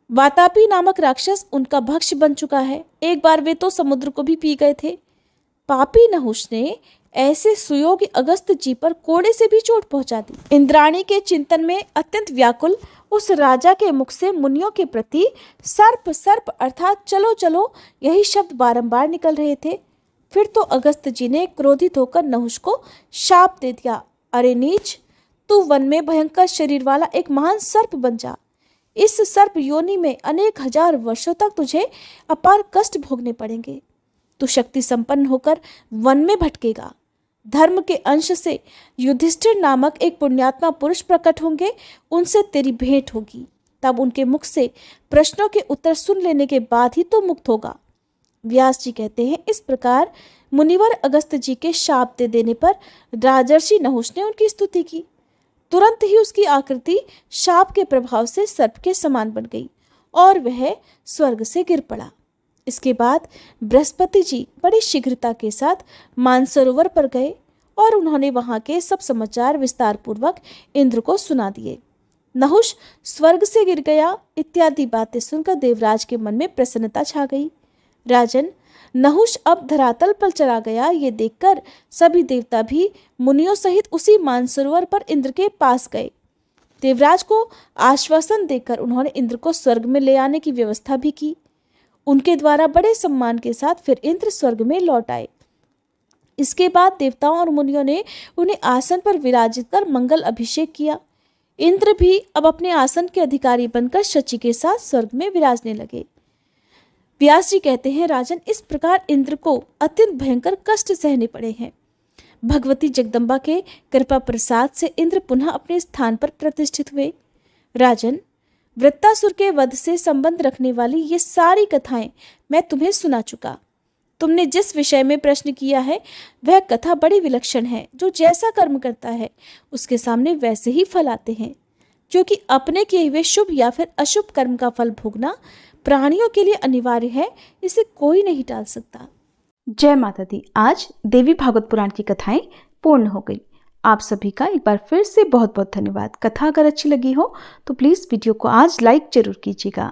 वातापी नामक राक्षस उनका भक्ष बन चुका है। एक बार वे तो समुद्र को भी पी गए थे। पापी नहुष ने ऐसे सुयोग्य अगस्त्य जी पर कोड़े से भी चोट पहुंचा दी। इंद्राणी के चिंतन में अत्यंत व्याकुल उस राजा के मुख से मुनियों के प्रति सर्प सर्प अर्थात चलो चलो यही शब्द बारंबार निकल रहे थे। फिर तो अगस्त्य जी ने क्रोधित होकर नहुष को शाप दे दिया, अरे नीच, तू वन में भयंकर शरीर वाला एक महान सर्प बन जा। इस सर्प योनि में अनेक हजार वर्षों तक तुझे अपार कष्ट भोगने पड़ेंगे। तू शक्ति संपन्न होकर वन में भटकेगा। धर्म के अंश से युधिष्ठिर नामक एक पुण्यात्मा पुरुष प्रकट होंगे, उनसे तेरी भेंट होगी। तब उनके मुख से प्रश्नों के उत्तर सुन लेने के बाद ही तो मुक्त होगा। व्यास जी कहते हैं, इस प्रकार मुनिवर अगस्त्य जी के शाप दे देने पर राजर्षि नहुष ने उनकी स्तुति की। तुरंत ही उसकी आकृति शाप के प्रभाव से सर्प के समान बन गई और वह स्वर्ग से गिर पड़ा। इसके बाद बृहस्पति जी बड़ी शीघ्रता के साथ मानसरोवर पर गए और उन्होंने वहां के सब समाचार विस्तार पूर्वक इंद्र को सुना दिए। नहुष स्वर्ग से गिर गया इत्यादि बातें सुनकर देवराज के मन में प्रसन्नता छा गई। राजन, नहुष अब धरातल पर चला गया, ये देखकर सभी देवता भी मुनियों सहित उसी मानसरोवर पर इंद्र के पास गए। देवराज को आश्वासन देकर उन्होंने इंद्र को स्वर्ग में ले आने की व्यवस्था भी की। उनके द्वारा बड़े सम्मान के साथ फिर इंद्र स्वर्ग में लौट आए। इसके बाद देवताओं और मुनियों ने उन्हें आसन पर विराजित कर मंगल अभिषेक किया। इंद्र भी अब अपने आसन के अधिकारी बनकर शची के साथ स्वर्ग में विराजने लगे। व्यास जी कहते हैं, राजन, इस प्रकार इंद्र को अत्यंत भयंकर कष्ट सहने पड़े हैं। भगवती जगदम्बा के कृपा प्रसाद से इंद्र पुनः अपने स्थान पर प्रतिष्ठित हुए। राजन, वृत्तासुर के वध से संबंध रखने वाली ये सारी कथाएं मैं तुम्हें सुना चुका। तुमने जिस विषय में प्रश्न किया है वह कथा बड़ी विलक्षण है। जो जैसा कर्म करता है उसके सामने वैसे ही फल आते हैं, क्योंकि अपने किए हुए शुभ या फिर अशुभ कर्म का फल भोगना प्राणियों के लिए अनिवार्य है, इसे कोई नहीं टाल सकता। जय माता दी। आज देवी भागवत पुराण की कथाएं पूर्ण हो गई। आप सभी का एक बार फिर से बहुत बहुत धन्यवाद। कथा अगर अच्छी लगी हो तो प्लीज़ वीडियो को आज लाइक जरूर कीजिएगा।